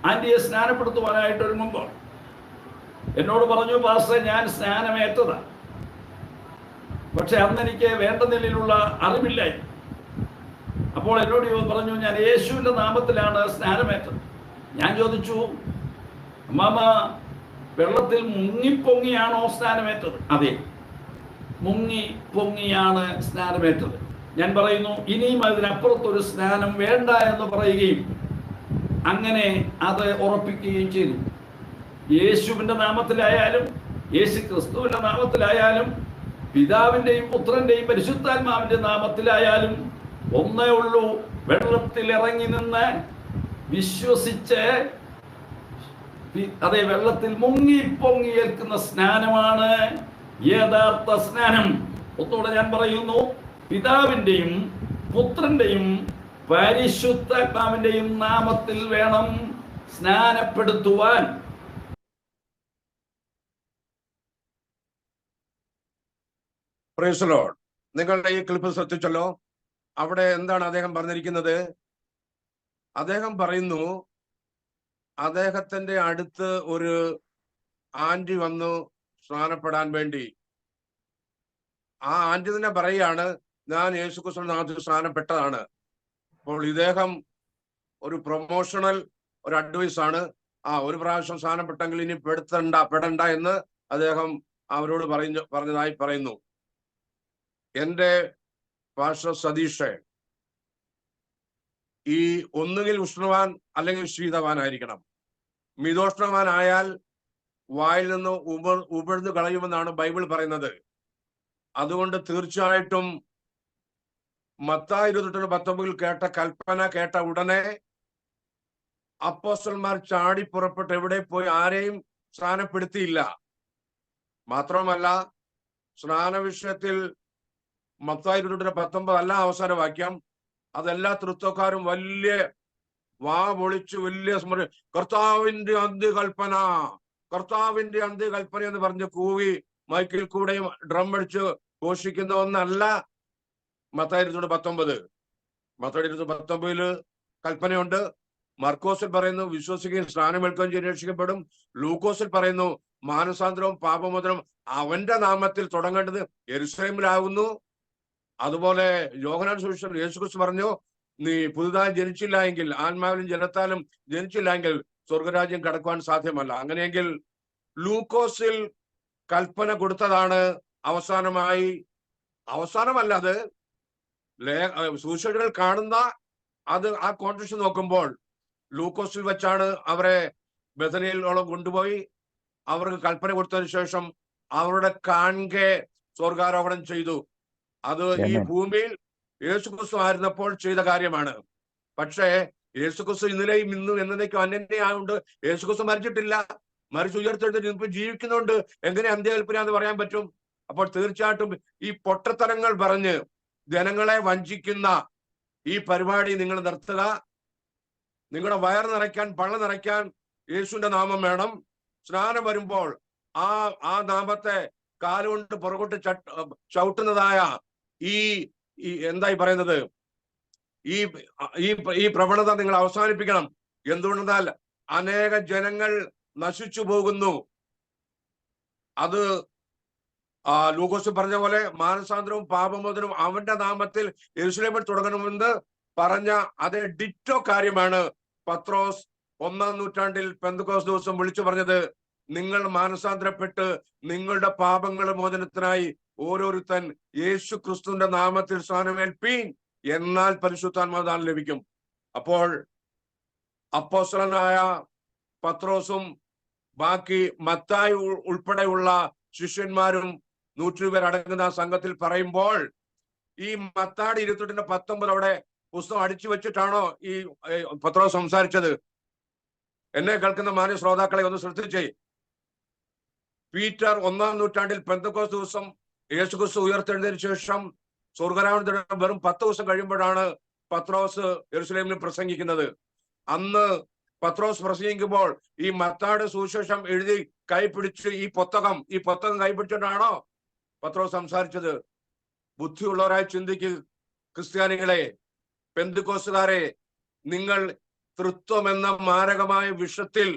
ആന്റിയെ സ്നാനപ്പെടുത്തുവാനായിട്ട് ഒരുങ്ങുമ്പോൾ എന്നോട് പറഞ്ഞു, പാസ്റ്റർ ഞാൻ സ്നാനമേറ്റതാ, പക്ഷെ അന്ന് എനിക്ക് വേണ്ട നിലയിലുള്ള അറിവില്ലായി. അപ്പോൾ എന്നോട് പറഞ്ഞു, ഞാൻ യേശുവിന്റെ നാമത്തിലാണ് സ്നാനമേറ്റത്. ഞാൻ ചോദിച്ചു, അമ്മാമ വെള്ളത്തിൽ മുങ്ങിപ്പൊങ്ങിയാണോ സ്നാനമേറ്റത്? അതെ, മുങ്ങിപ്പൊങ്ങിയാണ് സ്നാനമേറ്റത്. ഞാൻ പറയുന്നു, ഇനിയും അതിനപ്പുറത്തൊരു സ്നാനം വേണ്ട എന്ന് പറയുകയും അങ്ങനെ അത് ഉറപ്പിക്കുകയും ചെയ്തു. യേശുവിന്റെ നാമത്തിലായാലും യേശു ക്രിസ്തുവിന്റെ നാമത്തിലായാലും പിതാവിന്റെയും പുത്രന്റെയും പരിശുദ്ധാത്മാവിന്റെ നാമത്തിലായാലും ഒന്നേ ഉള്ളൂ, വെള്ളത്തിൽ ഇറങ്ങി നിന്ന് വിശ്വസിച്ച് അതേ വെള്ളത്തിൽ മുങ്ങി പൊങ്ങി ഏൽക്കുന്ന സ്നാനമാണ് യഥാർത്ഥ സ്നാനം. ഒന്നുകൂടെ ഞാൻ പറയുന്നു, പിതാവിന്റെയും പുത്രന്റെയും പരിശുദ്ധാത്മാവിന്റെയും നാമത്തിൽ വേണം സ്നാനപ്പെടുത്തുവാൻ. Praise the Lord. നിങ്ങളുടെ ഈ ക്ലിപ്പ് ശ്രദ്ധിച്ചല്ലോ. അവിടെ എന്താണ് അദ്ദേഹം പറഞ്ഞിരിക്കുന്നത്? അദ്ദേഹം പറയുന്നു, അദ്ദേഹത്തിന്റെ അടുത്ത് ഒരു ആന്റി വന്നു സ്നാനപ്പെടാൻ വേണ്ടി. ആ ആന്റി തന്നെ പറയുകയാണ്, ഞാൻ യേശുക്രിസ്തുവിന്റെ നാമത്തിൽ സ്നാനപ്പെട്ടതാണ്. അപ്പോൾ ഇദ്ദേഹം ഒരു പ്രൊമോഷണൽ ഒരു അഡ്വൈസ് ആണ്, ഒരു പ്രാവശ്യം സ്നാനപ്പെട്ടെങ്കിൽ ഇനി പെടണ്ട എന്ന് അദ്ദേഹം അവരോട് പറഞ്ഞതായി പറയുന്നു. എന്റെ പാസ്റ്റർ സതീഷ്, ഈ ഒന്നുകിൽ ഉഷ്ണവാൻ അല്ലെങ്കിൽ ശീതവാനായിരിക്കണം. മിതോഷ്ണവാനായാൽ വായിൽ നിന്ന് ഉമിഴ്ന്നു കളയുമെന്നാണ് ബൈബിൾ പറയുന്നത്. അതുകൊണ്ട് തീർച്ചയായിട്ടും മത്തായി 28:19 കേട്ട കൽപ്പന കേട്ട ഉടനെ അപ്പോസ്തലന്മാർ ചാടി പുറപ്പെട്ട് എവിടെ പോയി ആരെയും സ്നാനപ്പെടുത്തിയില്ല. മാത്രമല്ല, സ്നാന വിഷയത്തിൽ മത്തായി 28:19 അല്ല അവസാന വാക്യം. അതെല്ലാ തൃത്വക്കാരും വലിയ വാ പൊളിച്ച് വലിയ കർത്താവിന്റെ അന്ത്യകൽപ്പന, കർത്താവിന്റെ അന്ത്യകൽപ്പന എന്ന് പറഞ്ഞ് കൂവി മൈക്കിൽ കൂടെയും ഡ്രം അടിച്ച് ഘോഷിക്കുന്ന ഒന്നല്ല മത്തായി 28:19. മത്തായി 28:19 കൽപ്പനയുണ്ട്. മർക്കോസിൽ പറയുന്നു വിശ്വസിക്കുകയും സ്നാനമേൽക്കുകയും ചെയ്ത് രക്ഷിക്കപ്പെടും. ലൂക്കോസിൽ പറയുന്നു മാനസാന്തരവും പാപമോചനവും അവന്റെ നാമത്തിൽ തുടങ്ങേണ്ടത് യെരൂശലേമിലാകുന്നു. അതുപോലെ യോഹന്നാൻ സുവിശേഷം യേശുക്രിസ്തു പറഞ്ഞു, നീ പുതുതായി ജനിച്ചില്ല എങ്കിൽ, ആത്മാവിലും ജലത്താലും ജനിച്ചില്ല എങ്കിൽ സ്വർഗരാജ്യം കടക്കുവാൻ സാധ്യമല്ല. അങ്ങനെയെങ്കിൽ ലൂക്കോസിൽ കൽപ്പന കൊടുത്തതാണ് അവസാനമല്ല, അത് സുവിശേഷങ്ങൾ കാണുന്ന അത് ആ കോൺടെക്സ്റ്റ് നോക്കുമ്പോൾ ലൂക്കോസിൽ വെച്ചാണ് അവരെ ബെഥനിയയിലോളം കൊണ്ടുപോയി അവർക്ക് കൽപ്പന കൊടുത്തതിന് ശേഷം അവരുടെ കാൺകെ സ്വർഗാരോഹണം ചെയ്തു. അത് ഈ ഭൂമിയിൽ യേശുക്രിസ്തു ആയിരുന്നപ്പോൾ ചെയ്ത കാര്യമാണ്. പക്ഷേ യേശുക്രിസ്തു ഇന്നലെയും ഇന്നും എന്നേക്കും അനന്യമായുണ്ട്. യേശുക്രിസ്തു മരിച്ചിട്ടില്ല, ഉയർത്തെഴുന്നേറ്റ് ഇപ്പൊ ജീവിക്കുന്നുണ്ട്. എങ്ങനെ അന്ത്യകൽപ്പന എന്ന് പറയാൻ പറ്റും? അപ്പോൾ തീർച്ചയായിട്ടും ഈ പൊട്ടത്തരങ്ങൾ പറഞ്ഞ് ജനങ്ങളെ വഞ്ചിക്കുന്ന ഈ പരിപാടി നിങ്ങൾ നിർത്തുക. നിങ്ങളുടെ വയർ നിറയ്ക്കാൻ, പള്ള നിറയ്ക്കാൻ യേശുവിന്റെ നാമം വേണം. സ്നാനം വരുമ്പോൾ ആ നാമത്തെ കാലുകൊണ്ട് പുറകോട്ട് ചവിട്ടുന്നതായ ഈ എന്തായി പറയുന്നത്, ഈ പ്രവണത നിങ്ങൾ അവസാനിപ്പിക്കണം. എന്തുകൊണ്ടെന്നാൽ അനേക ജനങ്ങൾ നശിച്ചു പോകുന്നു. അത് ലൂക്കോസ് പറഞ്ഞ പോലെ മാനസാന്തരവും പാപമോചനവും അവന്റെ നാമത്തിൽ യെരൂശലേമിൽ തുടങ്ങണമെന്ന് പറഞ്ഞ അതേ ഡിറ്റോ കാര്യമാണ് പത്രോസ് 1-ാം നൂറ്റാണ്ടിൽ പെന്തക്കോസ്ത് ദിവസം വിളിച്ചു പറഞ്ഞത്. നിങ്ങൾ മാനസാന്തരപ്പെട്ട് നിങ്ങളുടെ പാപങ്ങളുടെ മോചനത്തിനായി ഓരോരുത്തൻ യേശു ക്രിസ്തുവിന്റെ നാമത്തിൽ സ്നാനമേൽപ്പീൻ, എന്നാൽ പരിശുദ്ധാത്മാദാനം ലഭിക്കും. അപ്പോൾ അപ്പോസ്തലനായ പത്രോസും ബാക്കി മത്തായി ഉൾപ്പെടെയുള്ള ശിഷ്യന്മാരും 100 പേർ അടങ്ങുന്ന സംഘത്തിൽ പറയുമ്പോൾ ഈ മത്തായി 28:19 അവിടെ പുസ്തകം അടിച്ചു വെച്ചിട്ടാണോ ഈ പത്രോസ് സംസാരിച്ചത്? എന്നെ കേൾക്കുന്ന മാന്യ ശ്രോതാക്കളെ ഒന്ന് ശ്രദ്ധിച്ചേ. പീറ്റർ 1-ാം നൂറ്റാണ്ടിൽ പെന്തക്കോസ്ത് ദിവസം യേശുക്രിസ്തു ഉയർത്തെഴുന്നതിന് ശേഷം സ്വർഗ്ഗാരോഹണത്തിന് വെറും 10 ദിവസം കഴിയുമ്പോഴാണ് പത്രോസ് യെരൂശലേമിൽ പ്രസംഗിക്കുന്നത്. അന്ന് പത്രോസ് പ്രസംഗിക്കുമ്പോൾ ഈ മത്തായിയുടെ സുവിശേഷം എഴുതി കൈപിടിച്ച് ഈ പുസ്തകം കൈപിടിച്ചിട്ടാണോ പത്രോസ് സംസാരിച്ചത്? ബുദ്ധിയുള്ളവരായി ചിന്തിക്കുക ക്രിസ്ത്യാനികളെ, പെന്തക്കോസ്തുകാരെ. നിങ്ങൾ തൃത്വം എന്ന മാരകമായ വിഷത്തിൽ,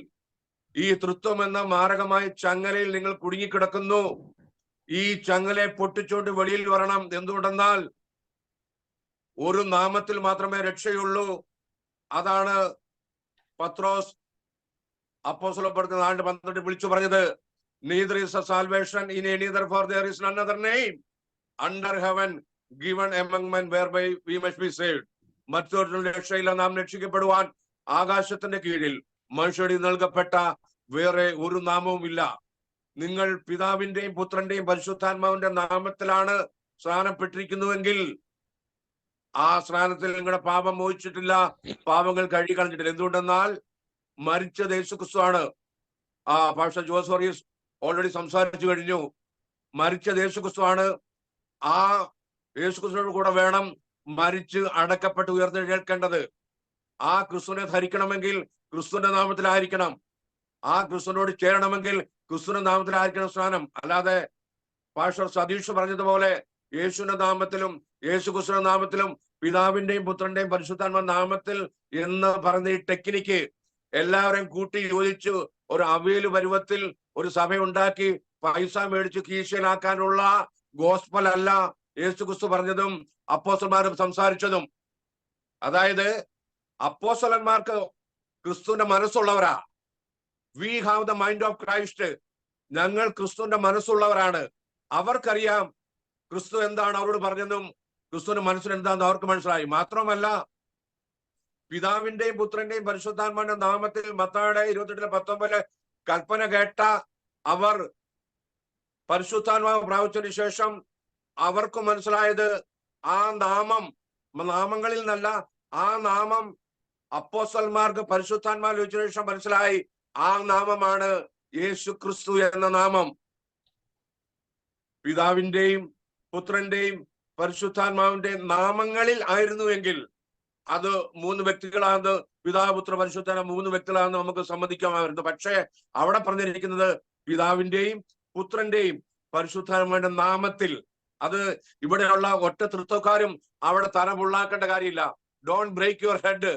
ഈ തൃത്വം എന്ന മാരകമായ ചങ്ങലയിൽ നിങ്ങൾ കുടുങ്ങിക്കിടക്കുന്നു. ഈ ചങ്ങലയെ പൊട്ടിച്ചോണ്ട് വെളിയിൽ വരണം. എന്തുകൊണ്ടെന്നാൽ ഒരു നാമത്തിൽ മാത്രമേ രക്ഷയുള്ളൂ. അതാണ് പത്രോസ് അപ്പോസ്തലപ്പെടുത്തുന്ന 12 വിളിച്ചു പറഞ്ഞത്. Neither is a salvation in any other, for there is none other name under heaven given among men whereby we must be saved. മറ്റൊരു രക്ഷയില്ല, നാം രക്ഷിക്കപ്പെടുവാൻ ആകാശത്തിന്റെ കീഴിൽ മനുഷ്യരിൽ നൽകപ്പെട്ട വേറെ ഒരു നാമവും ഇല്ല. നിങ്ങൾ പിതാവിന്റെയും പുത്രന്റെയും പരിശുദ്ധാത്മാവിന്റെ നാമത്തിലാണ് സ്നാനപ്പെട്ടിരിക്കുന്നുവെങ്കിൽ ആ സ്നാനത്തിൽ നിങ്ങളുടെ പാപം മോചിച്ചിട്ടില്ല, പാപങ്ങൾ കഴുകി കളഞ്ഞിട്ടില്ല. എന്തുകൊണ്ടെന്നാൽ മരിച്ചത് യേശുക്രിസ്തുവാണ്. പാസ്റ്റർ ജോസ് വർഗീസ് ഓൾറെഡി സംസാരിച്ചു കഴിഞ്ഞു. മരിച്ചത് യേശുക്രിസ്തുവാണ്. ആ യേശുക്രിസ്തുവിനോട് കൂടെ വേണം മരിച്ച് അടക്കപ്പെട്ട് ഉയർത്തെഴുന്നേൽക്കേണ്ടത്. ആ ക്രിസ്തുവിനെ ധരിക്കണമെങ്കിൽ ക്രിസ്തുവിന്റെ നാമത്തിലായിരിക്കണം. ആ ക്രിസ്തുവിനോട് ചേരണമെങ്കിൽ ക്രിസ്തുവിന്റെ നാമത്തിലായിരിക്കണം സ്നാനം. അല്ലാതെ പാസ്റ്റർ സതീഷ് പറഞ്ഞതുപോലെ യേശുവിന്റെ നാമത്തിലും യേശുക്രിസ്തുവിന്റെ നാമത്തിലും പിതാവിന്റെയും പുത്രന്റെയും പരിശുദ്ധാത്മ നാമത്തിൽ എന്ന് പറഞ്ഞ ഈ ടെക്നിക്ക് എല്ലാവരെയും കൂട്ടി യോജിച്ച് ഒരു അവിയൽ പരുവത്തിൽ ഒരു സഭയുണ്ടാക്കി പൈസ മേടിച്ച് കീശയിലാക്കാനുള്ള ഗോസ്പൽ അല്ല യേശുക്രിസ്തു പറഞ്ഞതും അപ്പോസ്തലന്മാരും സംസാരിച്ചതും. അതായത് അപ്പോസ്തലന്മാർക്ക് ക്രിസ്തുവിന്റെ മനസ്സുള്ളവരാ. We have the mind of Christ. ഞങ്ങൾ ക്രിസ്തുവിന്റെ മനസ്സുള്ളവരാണ്. അവർക്കറിയാം ക്രിസ്തു എന്താണ് അവരോട് പറഞ്ഞതും ക്രിസ്തുവിന്റെ മനസ്സിൽ എന്താണെന്ന് അവർക്ക് മനസ്സിലായി. മാത്രമല്ല, പിതാവിന്റെയും പുത്രന്റെയും പരിശുദ്ധാത്മാവിന്റെ നാമത്തിൽ മത്തായിയുടെ 28:19 കൽപ്പന കേട്ട അവർ പരിശുദ്ധാത്മാവ് പ്രാപിച്ചതിന് ശേഷം അവർക്ക് മനസ്സിലായത് ആ നാമങ്ങളിൽ നിന്നല്ല, ആ നാമം അപ്പോസ്തലന്മാർക്ക് പരിശുദ്ധാത്മാവ് ലഭിച്ചതിനു ശേഷം മനസ്സിലായി, ആ നാമമാണ് യേശു ക്രിസ്തു എന്ന നാമം. പിതാവിന്റെയും പുത്രന്റെയും പരിശുദ്ധാത്മാവിന്റെ നാമങ്ങളിൽ ആയിരുന്നുവെങ്കിൽ അത് 3 വ്യക്തികളാണെന്ന്, പിതാവ് പുത്ര പരിശുദ്ധാത്മാവ് 3 വ്യക്തികളാണെന്ന് നമുക്ക് സമ്മതിക്കാമായിരുന്നു. പക്ഷേ അവിടെ പറഞ്ഞിരിക്കുന്നത് പിതാവിന്റെയും പുത്രന്റെയും പരിശുദ്ധാത്മാവിന്റെ നാമത്തിൽ. അത് ഇവിടെയുള്ള ഒറ്റ തൃത്വക്കാരും അവിടെ തലമുള്ളാക്കേണ്ട കാര്യമില്ല. Don't break your head.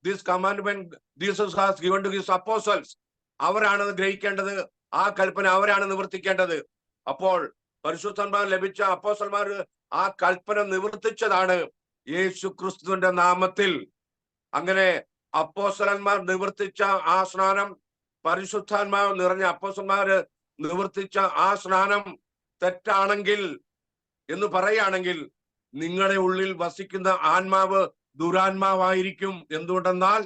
This commandment Jesus has given to his apostles. അവരാണ് ഗ്രഹിക്കേണ്ടത്, ആ കൽപ്പന അവരാണ് നിവർത്തിക്കേണ്ടത്. അപ്പോൾ പരിശുദ്ധാത്മാവ് ലഭിച്ച അപ്പോസ്റ്റലന്മാർ ആ കൽപ്പന നിവർത്തിച്ചതാണ് യേശു ക്രിസ്തുവിന്റെ നാമത്തിൽ. അങ്ങനെ അപ്പോസ്തലന്മാർ നിവർത്തിച്ച ആ സ്നാനം, പരിശുദ്ധാത്മാവ് നിറഞ്ഞ അപ്പോസ്തലന്മാര് നിവർത്തിച്ച ആ സ്നാനം തെറ്റാണെങ്കിൽ എന്ന് പറയുകയാണെങ്കിൽ നിങ്ങളുടെ ഉള്ളിൽ വസിക്കുന്ന ആത്മാവ് ദുരാത്മാവായിരിക്കും. എന്തുകൊണ്ടെന്നാൽ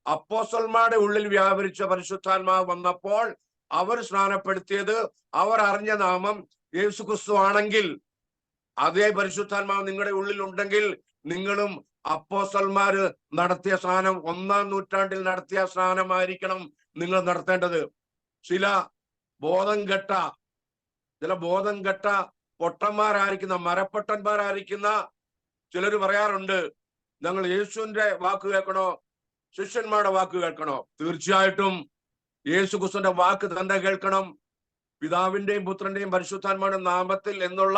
അപ്പോസ്തലന്മാരുടെ ഉള്ളിൽ വ്യാപരിച്ച പരിശുദ്ധാത്മാവ് വന്നപ്പോൾ അവർ സ്നാനപ്പെടുത്തിയത്, അവർ അറിഞ്ഞ നാമം യേശു ക്രിസ്തു ആണെങ്കിൽ, അതേ പരിശുദ്ധാത്മാവ് നിങ്ങളുടെ ഉള്ളിൽ ഉണ്ടെങ്കിൽ നിങ്ങളും അപ്പോസ്തലന്മാര് നടത്തിയ സ്നാനം, 1-ാം നൂറ്റാണ്ടിൽ നടത്തിയ സ്നാനമായിരിക്കണം നിങ്ങൾ നടത്തേണ്ടത്. ചില ബോധം കെട്ട പൊട്ടന്മാരായിരിക്കുന്ന, മരപ്പൊട്ടന്മാരായിരിക്കുന്ന ചിലർ പറയാറുണ്ട്, ഞങ്ങൾ യേശുവിന്റെ വാക്ക് കേൾക്കണോ ശിഷ്യന്മാരുടെ വാക്ക് കേൾക്കണോ? തീർച്ചയായിട്ടും യേശു ക്രിസ്തുവിന്റെ വാക്ക് തന്നെ കേൾക്കണം. പിതാവിന്റെയും പുത്രന്റെയും പരിശുദ്ധാത്മാവിന്റെ നാമത്തിൽ എന്നുള്ള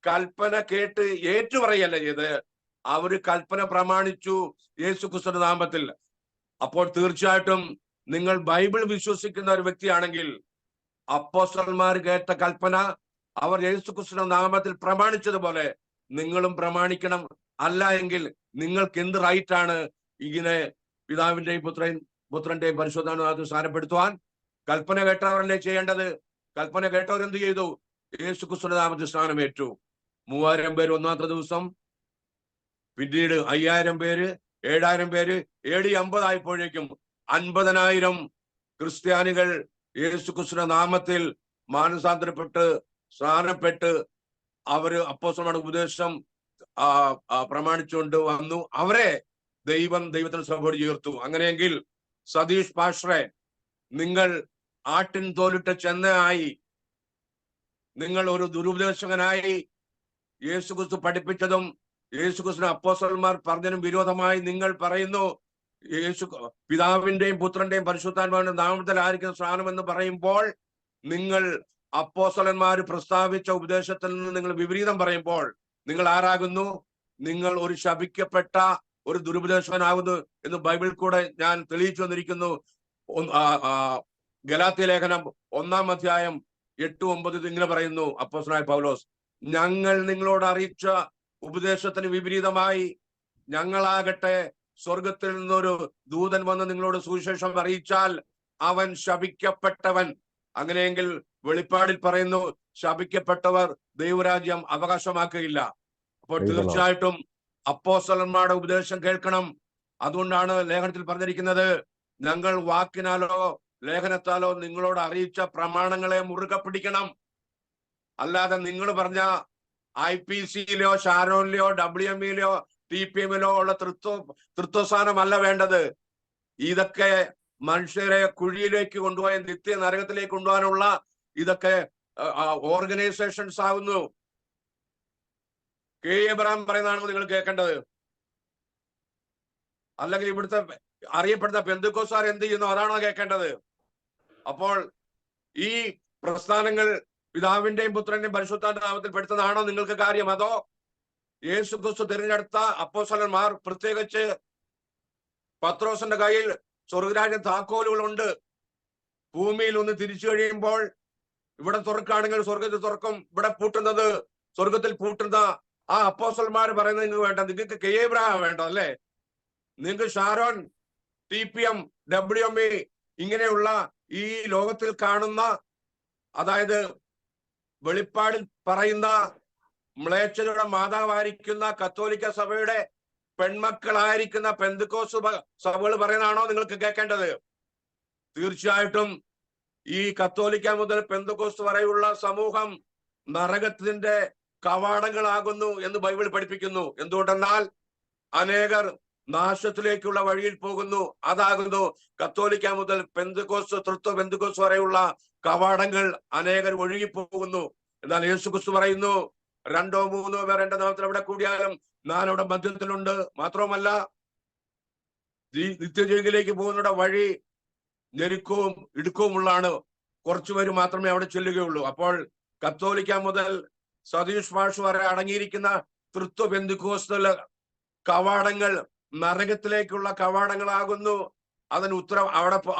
കൽപ്പന കേട്ട് ഏറ്റുപറയല്ല ചെയ്ത്, അവര് കൽപ്പന പ്രമാണിച്ചു യേശു ക്രിസ്തുവിന്റെ നാമത്തിൽ. അപ്പോൾ തീർച്ചയായിട്ടും നിങ്ങൾ ബൈബിൾ വിശ്വസിക്കുന്ന ഒരു വ്യക്തിയാണെങ്കിൽ അപ്പോസ്തലന്മാർ കേട്ട കൽപ്പന അവർ യേശു ക്രിസ്തുവിന്റെ നാമത്തിൽ പ്രമാണിച്ചതുപോലെ നിങ്ങളും പ്രമാണിക്കണം. അല്ല എങ്കിൽ നിങ്ങൾക്ക് എന്ത് റൈറ്റ് ആണ് ഇങ്ങനെ പിതാവിന്റെയും പുത്രന്റെയും പരിശുദ്ധാത്മാവിനെ സ്ഥാനപ്പെടുത്തുവാൻ? കൽപ്പന കേട്ടവരല്ലേ ചെയ്യേണ്ടത്? കൽപ്പന കേട്ടവരെന്ത് ചെയ്തു? യേശു ക്രിസ്തുവിന്റെ നാമത്തിൽ സ്നാനമേറ്റു. 3000 പേര് ഒന്നാമത്തെ ദിവസം, പിന്നീട് 5000 പേര്, 7000 പേര്, AD 50 ആയപ്പോഴേക്കും 50,000 ക്രിസ്ത്യാനികൾ യേശു ക്രിസ്തുവിന്റെ നാമത്തിൽ മാനസാന്തരപ്പെട്ട് സ്നാനപ്പെട്ട് അവര് അപ്പോസ്തലന്മാരുടെ ഉപദേശം പ്രമാണിച്ചുകൊണ്ട് വന്നു. അവരെ ദൈവത്തിന് സഭയോട് ചേർത്തു. അങ്ങനെയെങ്കിൽ സതീഷ് പാസ്റ്ററെ, നിങ്ങൾ ആട്ടിൻ തോലിട്ട ചെന്നയായി, നിങ്ങൾ ഒരു ദുരുപദേശകനായി യേശു ക്രിസ്തു പഠിപ്പിച്ചതും യേശു ക്രിസ്തു അപ്പോസ്തലന്മാർ പറഞ്ഞതിനും വിരോധമായി നിങ്ങൾ പറയുന്നു. പിതാവിന്റെയും പുത്രന്റെയും പരിശുദ്ധാത്മാവിന്റെ നാമത്തിൽ ആയിരിക്കുന്ന സ്നാനം എന്ന് പറയുമ്പോൾ നിങ്ങൾ അപ്പോസ്തലന്മാർ പ്രസ്താവിച്ച ഉപദേശത്തിൽ നിന്ന് നിങ്ങൾ വിപരീതം പറയുമ്പോൾ നിങ്ങൾ ആരാകുന്നു? നിങ്ങൾ ഒരു ശപിക്കപ്പെട്ട ഒരു ദുരുപദേശകനാകുന്നു എന്ന് ബൈബിൾ കൂടെ ഞാൻ തെളിയിച്ചു വന്നിരിക്കുന്നു. ഗലാത്യ ലേഖനം 1-ാം അധ്യായം 8-9 ഇങ്ങനെ പറയുന്നു അപ്പോസ്തലനായ പൗലോസ്, ഞങ്ങൾ നിങ്ങളോട് അറിയിച്ച ഉപദേശത്തിന് വിപരീതമായി ഞങ്ങളാകട്ടെ സ്വർഗത്തിൽ നിന്നൊരു ദൂതൻ വന്ന് നിങ്ങളോട് സുവിശേഷം അറിയിച്ചാൽ അവൻ ശപിക്കപ്പെട്ടവൻ. അങ്ങനെയെങ്കിൽ വെളിപ്പാടിൽ പറയുന്നു, ശപിക്കപ്പെട്ടവർ ദൈവരാജ്യം അവകാശമാക്കുകയില്ല. അപ്പോൾ തീർച്ചയായിട്ടും അപ്പോസ്തലന്മാരുടെ ഉപദേശം കേൾക്കണം. അതുകൊണ്ടാണ് ലേഖനത്തിൽ പറഞ്ഞിരിക്കുന്നത്, ഞങ്ങൾ വാക്കിനാലോ ലേഖനത്താലോ നിങ്ങളോട് അറിയിച്ച പ്രമാണങ്ങളെ മുറുകെ പിടിക്കണം. അല്ലാതെ നിങ്ങൾ പറഞ്ഞ IPC-യിലോ ഷാരോനിലോ WME-യിലോ TPM-ലോ ഉള്ള തൃത്വസ്ഥാനമല്ല വേണ്ടത്. ഇതൊക്കെ മനുഷ്യരെ കുഴിയിലേക്ക് കൊണ്ടുപോയ നിത്യ നരകത്തിലേക്ക് കൊണ്ടുപോകാനുള്ള ഇതൊക്കെ ഓർഗനൈസേഷൻസ് ആകുന്നു. K. എബ്രഹാം പറയുന്നതാണ് നിങ്ങൾ കേൾക്കേണ്ടത്. അല്ലെങ്കിൽ ഇവിടുത്തെ അറിയപ്പെടുന്ന പെന്തക്കോസ്തുകാർ എന്ത് ചെയ്യുന്നു അതാണോ കേൾക്കേണ്ടത്? അപ്പോൾ ഈ പ്രസ്ഥാനങ്ങൾ പിതാവിന്റെയും പുത്രന്റെയും പരിശുദ്ധാത്മാവിന്റെ നാമത്തിൽ പെടുത്തുന്നതാണോ നിങ്ങൾക്ക് കാര്യം? അതോ യേശു ക്രിസ്തു തിരഞ്ഞെടുത്ത അപ്പോസ്തലന്മാർ, പ്രത്യേകിച്ച് പത്രോസിന്റെ കയ്യിൽ സ്വർഗരാജ്യ താക്കോലുകളുണ്ട്. ഭൂമിയിൽ ഒന്ന് തിരിച്ചു കഴിയുമ്പോൾ ഇവിടെ തുറക്കുകയാണെങ്കിൽ സ്വർഗത്തിൽ തുറക്കും, ഇവിടെ പൂട്ടുന്നത് സ്വർഗത്തിൽ പൂട്ടുന്ന ആ അപ്പോസ്തലന്മാർ പറയുന്നത് നിങ്ങൾക്ക് വേണ്ട. നിങ്ങൾക്ക് K. എബ്രഹാം വേണ്ട അല്ലേ? നിങ്ങൾക്ക് ഷാരോൻ, TPM, WME ഇങ്ങനെയുള്ള ഈ ലോകത്തിൽ കാണുന്ന, അതായത് വെളിപ്പാടിൽ പറയുന്ന മ്ലേച്ഛതയുടെ മാതാവായിരിക്കുന്ന കത്തോലിക്ക സഭയുടെ പെൺമക്കളായിരിക്കുന്ന പെന്തക്കോസ്ത് സഭകൾ പറയുന്നതാണോ നിങ്ങൾക്ക് കേൾക്കേണ്ടത്? തീർച്ചയായിട്ടും ഈ കത്തോലിക്ക മുതൽ പെന്തക്കോസ്ത് വരെയുള്ള സമൂഹം നരകത്തിന്റെ കവാടങ്ങളാകുന്നു എന്ന് ബൈബിൾ പഠിപ്പിക്കുന്നു. എന്തുകൊണ്ടെന്നാൽ അനേകർ നാശത്തിലേക്കുള്ള വഴിയിൽ പോകുന്നു. അതാകുന്നു കത്തോലിക്ക മുതൽ പെന്തക്കോസ്ത്, തൃത്വ പെന്തക്കോസ്ത് വരെയുള്ള കവാടങ്ങൾ അനേകർ ഒഴുകിപ്പോകുന്നു. എന്നാൽ യേശുക്രിസ്തു പറയുന്നു, 2 or 3 പേർ എന്റെ നാമത്തിൽ എവിടെ കൂടിയാലും ഞാൻ അവിടെ മധ്യത്തിലുണ്ട്. മാത്രവുമല്ല, നിത്യജീവനിലേക്ക് പോകുന്നവരുടെ വഴി ഞെരുക്കവും ഇടുക്കവുമുള്ളതാണ്. കുറച്ചുപേര് മാത്രമേ അവിടെ ചെല്ലുകയുള്ളൂ. അപ്പോൾ കത്തോലിക്ക മുതൽ സതീഷ് മാഷ് വരെ അടങ്ങിയിരിക്കുന്ന തൃത്വ പെന്തക്കോസ്തല കവാടങ്ങൾ നരകത്തിലേക്കുള്ള കവാടങ്ങളാകുന്നു. അതിന്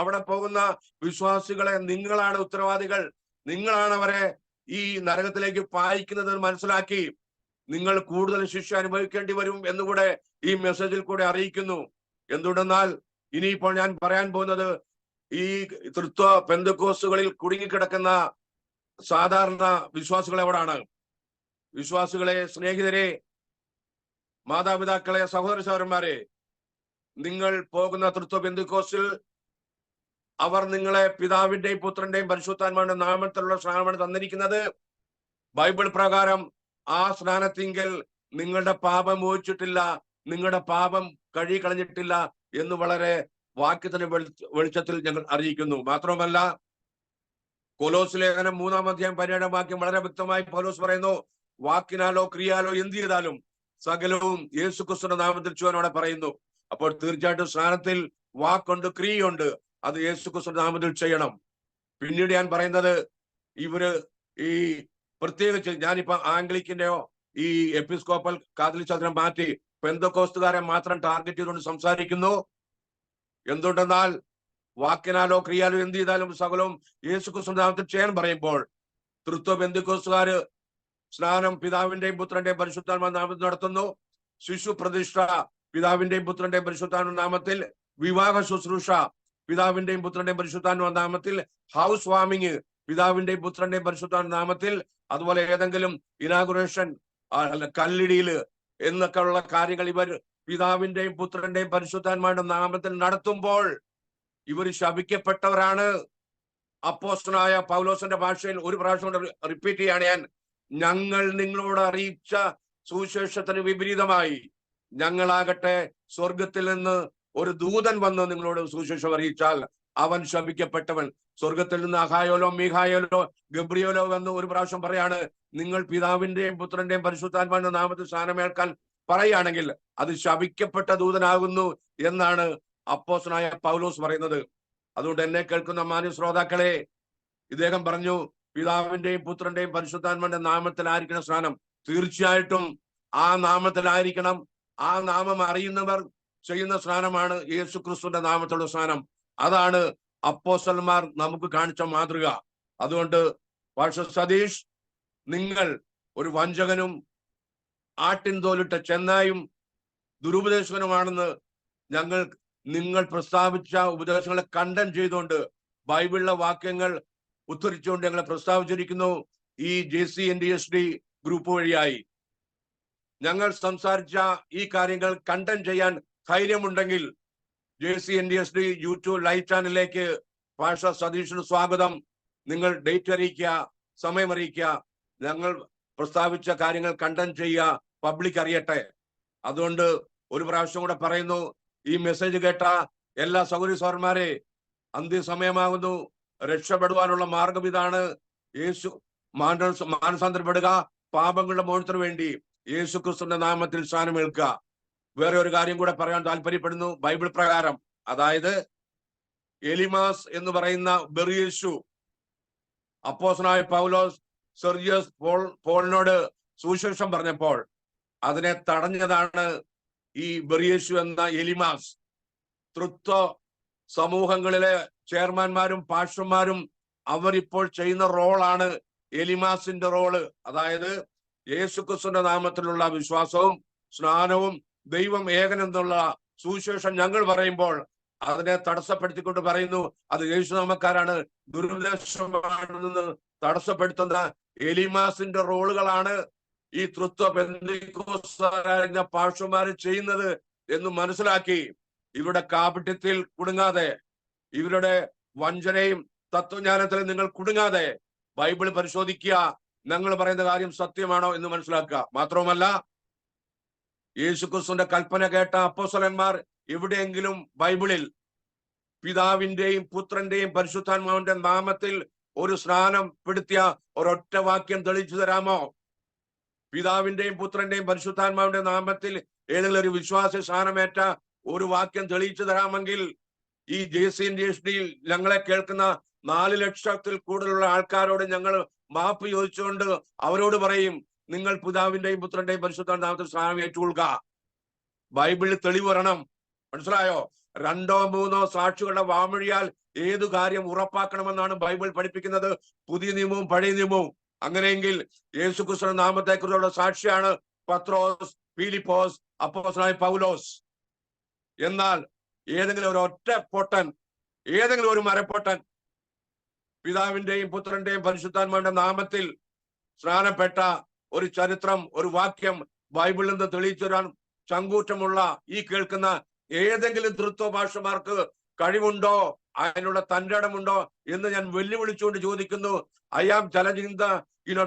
അവിടെ പോകുന്ന വിശ്വാസികളെ നിങ്ങളാണ് ഉത്തരവാദികൾ. നിങ്ങളാണ് അവരെ ഈ നരകത്തിലേക്ക് പായിക്കുന്നത് മനസ്സിലാക്കി നിങ്ങൾ കൂടുതൽ ശിക്ഷ അനുഭവിക്കേണ്ടി വരും എന്നുകൂടെ ഈ മെസ്സേജിൽ കൂടെ അറിയിക്കുന്നു. എന്തുകൊണ്ടെന്നാൽ ഇനിയിപ്പോൾ ഞാൻ പറയാൻ പോകുന്നത് ഈ തൃത്വ പെന്തക്കോസ്തുകളിൽ കുടുങ്ങിക്കിടക്കുന്ന സാധാരണ വിശ്വാസികൾ എവിടാണ്. വിശ്വാസികളെ, സ്നേഹിതരെ, മാതാപിതാക്കളെ, സഹോദര സഹോദരന്മാരെ, നിങ്ങൾ പോകുന്ന തൃത്വ പെന്തക്കോസ്തിൽ അവർ നിങ്ങളെ പിതാവിന്റെയും പുത്രന്റെയും പരിശുദ്ധാത്മാവിന്റെ നാമത്തിലുള്ള സ്നാനമാണ് തന്നിരിക്കുന്നത്. ബൈബിൾ പ്രകാരം ആ സ്നാനത്തിങ്കൽ നിങ്ങളുടെ പാപം മോചിച്ചിട്ടില്ല, നിങ്ങളുടെ പാപം കഴുകിക്കളഞ്ഞിട്ടില്ല എന്ന് വളരെ വാക്യത്തിന്റെ വെളിച്ചത്തിൽ ഞങ്ങൾ അറിയിക്കുന്നു. മാത്രമല്ല, കൊലോസ് ലേഖനം 3-ാം അധ്യായം 17-ാം വാക്യം വളരെ വ്യക്തമായി പൗലോസ് പറയുന്നു, വാക്കിനാലോ ക്രിയാലോ എന്ത് ചെയ്താലും സകലവും യേശുക്രിസ്തുവിന്റെ നാമത്തിൽ ചെയ്യുവാനോടെ പറയുന്നു. അപ്പോൾ തീർച്ചയായിട്ടും സ്നാനത്തിൽ വാക്കുണ്ട്, ക്രിയയുണ്ട്. അത് യേശുക്രിസ്തുവിന്റെ നാമത്തിൽ ചെയ്യണം. പിന്നീട് ഞാൻ പറയുന്നത്, ഇവര് ഈ പ്രത്യേകിച്ച് ഞാനിപ്പോ ആംഗ്ലിക്കിന്റെയോ ഈ എപ്പിസ്കോപ്പൽ കാതലിക് ചതുരം മാറ്റി പെന്തക്കോസ്തുകാരെ മാത്രം ടാർഗറ്റ് ചെയ്തുകൊണ്ട് സംസാരിക്കുന്നു. എന്തുകൊണ്ടെന്നാൽ വാക്കിനാലോ ക്രിയാലോ എന്ത് ചെയ്താലും സകലവും യേശുക്രിസ്തുവിന്റെ നാമത്തിൽ ചെയ്യാൻ പറയുമ്പോൾ തൃത്വ പെന്തക്കോസ്തുകാര് സ്നാനം പിതാവിന്റെയും പുത്രന്റെയും പരിശുദ്ധാത്മാവിന്റെ നാമത്തിൽ നടത്തുന്നു. ശിശു പ്രതിഷ്ഠ പിതാവിന്റെയും പുത്രന്റെയും പരിശുദ്ധാത്മാവിന്റെ നാമത്തിൽ, വിവാഹ ശുശ്രൂഷ പിതാവിന്റെയും പുത്രന്റെയും പരിശുദ്ധാത്മാവിന്റെ നാമത്തിൽ, ഹൗസ് വാമിങ് പിതാവിന്റെയും പുത്രന്റെയും പരിശുദ്ധാത്മാവിന്റെ നാമത്തിൽ, അതുപോലെ ഏതെങ്കിലും ഇനാഗുറേഷൻ അല്ല കല്ലിടിയില് എന്നൊക്കെ ഉള്ള കാര്യങ്ങൾ ഇവർ പിതാവിന്റെയും പുത്രന്റെയും പരിശുദ്ധാത്മാവിന്റെ നാമത്തിൽ നടത്തുമ്പോൾ ഇവർ ശപിക്കപ്പെട്ടവരാണ്. അപ്പോസ്തലനായ പൗലോസിന്റെ ഭാഷയിൽ ഒരു പ്രാവശ്യം കൊണ്ട് റിപ്പീറ്റ് ചെയ്യാണ് ഞങ്ങൾ നിങ്ങളോട് അറിയിച്ച സുവിശേഷത്തിന് വിപരീതമായി ഞങ്ങളാകട്ടെ സ്വർഗത്തിൽ നിന്ന് ഒരു ദൂതൻ വന്ന് നിങ്ങളോട് സുവിശേഷം അറിയിച്ചാൽ അവൻ ശപിക്കപ്പെട്ടവൻ. സ്വർഗത്തിൽ നിന്ന് അഹായോലോ മീഹായോലോ ഗബ്രിയോലോ എന്ന് ഒരു പ്രാവശ്യം പറയാണ്. നിങ്ങൾ പിതാവിന്റെയും പുത്രന്റെയും പരിശുദ്ധാത്മാവിന്റെ നാമത്തിൽ സ്നാനമേൽക്കാൻ പറയുകയാണെങ്കിൽ അത് ശപിക്കപ്പെട്ട ദൂതനാകുന്നു എന്നാണ് അപ്പോസ്തലനായ പൗലോസ് പറയുന്നത്. അതുകൊണ്ട് എന്നെ കേൾക്കുന്ന മാന്യ ശ്രോതാക്കളെ, ഇദ്ദേഹം പറഞ്ഞു പിതാവിന്റെയും പുത്രന്റെയും പരിശുദ്ധാത്മാവിന്റെ നാമത്തിലായിരിക്കണം സ്നാനം. തീർച്ചയായിട്ടും ആ നാമത്തിലായിരിക്കണം. ആ നാമം അറിയുന്നവർ ചെയ്യുന്ന സ്നാനമാണ് യേശുക്രിസ്തുവിന്റെ നാമത്തിലുള്ള സ്നാനം. അതാണ് അപ്പോസ്തലന്മാർ നമുക്ക് കാണിച്ച മാതൃക. അതുകൊണ്ട് പാസ്റ്റർ സതീഷ്, നിങ്ങൾ ഒരു വഞ്ചകനും ആട്ടിൻ തോലിട്ട ചെന്നായും ദുരുപദേശകനുമാണെന്ന് നിങ്ങൾ പ്രസ്താവിച്ച ഉപദേശങ്ങളെ കണ്ടം ചെയ്തുകൊണ്ട് ബൈബിളിലെ വാക്യങ്ങൾ ഉദ്ധരിച്ചുകൊണ്ട് ഞങ്ങളെ പ്രസ്താവിച്ചിരിക്കുന്നു. ഈ JCNDSD ഗ്രൂപ്പ് വഴിയായി ഞങ്ങൾ സംസാരിച്ച ഈ കാര്യങ്ങൾ കണ്ടം ചെയ്യാൻ ധൈര്യമുണ്ടെങ്കിൽ JCNDSD യൂട്യൂബ് ലൈവ് ചാനലിലേക്ക് പാസ്റ്റർ സതീഷിന് സ്വാഗതം. നിങ്ങൾ ഡേറ്റ് അറിയിക്കുക, സമയം അറിയിക്കുക. ഞങ്ങൾ പ്രസ്താവിച്ച കാര്യങ്ങൾ കണ്ടം ചെയ്യുക, പബ്ലിക് അറിയട്ടെ. അതുകൊണ്ട് ഒരു പ്രാവശ്യം കൂടെ പറയുന്നു, ഈ മെസ്സേജ് കേട്ട എല്ലാ സഹോദരി സഹോദരന്മാരെ, അന്ത്യസമയമാകുന്നു. രക്ഷപ്പെടുവാനുള്ള മാർഗം ഇതാണ്. മാനസാന്തരപ്പെടുക, പാപങ്ങളുടെ മോചനത്തിനു വേണ്ടി യേശുക്രിസ്തുവിന്റെ നാമത്തിൽ സ്നാനമേൽക്കുക. വേറെ ഒരു കാര്യം കൂടെ പറയാൻ താല്പര്യപ്പെടുന്നു. ബൈബിൾ പ്രകാരം, അതായത് എലിമാസ് എന്ന് പറയുന്ന ബെറിയേശു അപ്പോസ്തലനായ പൗലോസ് സെർജിയസ് പോളിനോട് സുവിശേഷം പറഞ്ഞപ്പോൾ അതിനെ തടഞ്ഞതാണ് ഈ ബെറിയേശു എന്ന എലിമാസ്. തൃത്വ സമൂഹങ്ങളിലെ ചെയർമാൻമാരും പാസ്റ്റർമാരും അവരിപ്പോൾ ചെയ്യുന്ന റോളാണ് എലിമാസിന്റെ റോള്. അതായത് യേശുക്രിസ്തുവിന്റെ നാമത്തിലുള്ള വിശ്വാസവും സ്നാനവും ദൈവം ഏകനെന്നുള്ള സുവിശേഷം ഞങ്ങൾ പറയുമ്പോൾ അതിനെ തടസ്സപ്പെടുത്തിക്കൊണ്ട് പറയുന്നു അത് യേശുനാമക്കാരാണ്, ദുരുപദേശമാണെന്ന് തടസ്സപ്പെടുത്തുന്ന എലിമാസിന്റെ റോളുകളാണ് ഈ തൃത്വ പെന്തക്കോസ്തുകാരായ പാസ്റ്റർമാര് ചെയ്യുന്നത് എന്ന് മനസ്സിലാക്കി ഇവരുടെ കാപട്യത്തിൽ കുടുങ്ങാതെ, ഇവരുടെ വഞ്ചനയും തത്വജ്ഞാനത്തിൽ നിങ്ങൾ കുടുങ്ങാതെ ബൈബിൾ പരിശോധിക്കുക. ഞങ്ങൾ പറയുന്ന കാര്യം സത്യമാണോ എന്ന് മനസ്സിലാക്കുക. മാത്രവുമല്ല, യേശുക്രിസ്തുവിന്റെ കൽപ്പന കേട്ട അപ്പോസ്തലന്മാർ എവിടെയെങ്കിലും ബൈബിളിൽ പിതാവിന്റെയും പുത്രന്റെയും പരിശുദ്ധാത്മാവിന്റെ നാമത്തിൽ ഒരു സ്നാനം പെടുത്തിയ ഒരൊറ്റ വാക്യം തെളിയിച്ചു തരാമോ? പിതാവിന്റെയും പുത്രന്റെയും പരിശുദ്ധാത്മാവിന്റെ നാമത്തിൽ ഏതെങ്കിലും ഒരു വിശ്വാസി സ്നാനമേറ്റ ഒരു വാക്യം തെളിയിച്ചു തരാമെങ്കിൽ ഈ JCNDHD-യിൽ ഞങ്ങളെ കേൾക്കുന്ന 4 ലക്ഷത്തിൽ കൂടുതലുള്ള ആൾക്കാരോട് ഞങ്ങൾ മാപ്പ് ചോദിച്ചുകൊണ്ട് അവരോട് പറയും, നിങ്ങൾ പിതാവിന്റെയും പുത്രന്റെയും പരിശുദ്ധാത്മാവിന്റെ സ്നാനം ഏറ്റുകൊള്ളുക. ബൈബിളിൽ തെളിവ് വരണം. മനസ്സിലായോ? 2 or 3 സാക്ഷികളുടെ വാമൊഴിയാൽ ഏതു കാര്യം ഉറപ്പാക്കണമെന്നാണ് ബൈബിൾ പഠിപ്പിക്കുന്നത്, പുതിയ നിയമവും പഴയ നിയമവും. അങ്ങനെയെങ്കിൽ യേശുക്രിസ്തുവിന്റെ നാമത്തെക്കുറിച്ചുള്ള സാക്ഷിയാണ് പത്രോസ്, ഫിലിപ്പോസ്, അപ്പോസ്തലനായ പൗലോസ്. എന്നാൽ ഏതെങ്കിലും ഒരു ഒറ്റ പൊട്ടൻ, ഏതെങ്കിലും ഒരു മരപ്പൊട്ടൻ പിതാവിന്റെയും പുത്രന്റെയും പരിശുദ്ധാത്മാവിന്റെ നാമത്തിൽ സ്നാനപ്പെട്ട ഒരു ചരിത്രം, ഒരു വാക്യം ബൈബിളിൽ നിന്ന് തെളിയിച്ചു തരാൻ ചങ്കൂറ്റമുള്ള ഈ കേൾക്കുന്ന ഏതെങ്കിലും തൃത്വ ഭാഷമാർക്ക് കഴിവുണ്ടോ, അതിനുള്ള തന്റെ ഇടമുണ്ടോ എന്ന് ഞാൻ വെല്ലുവിളിച്ചുകൊണ്ട് ചോദിക്കുന്നു. I am challenging the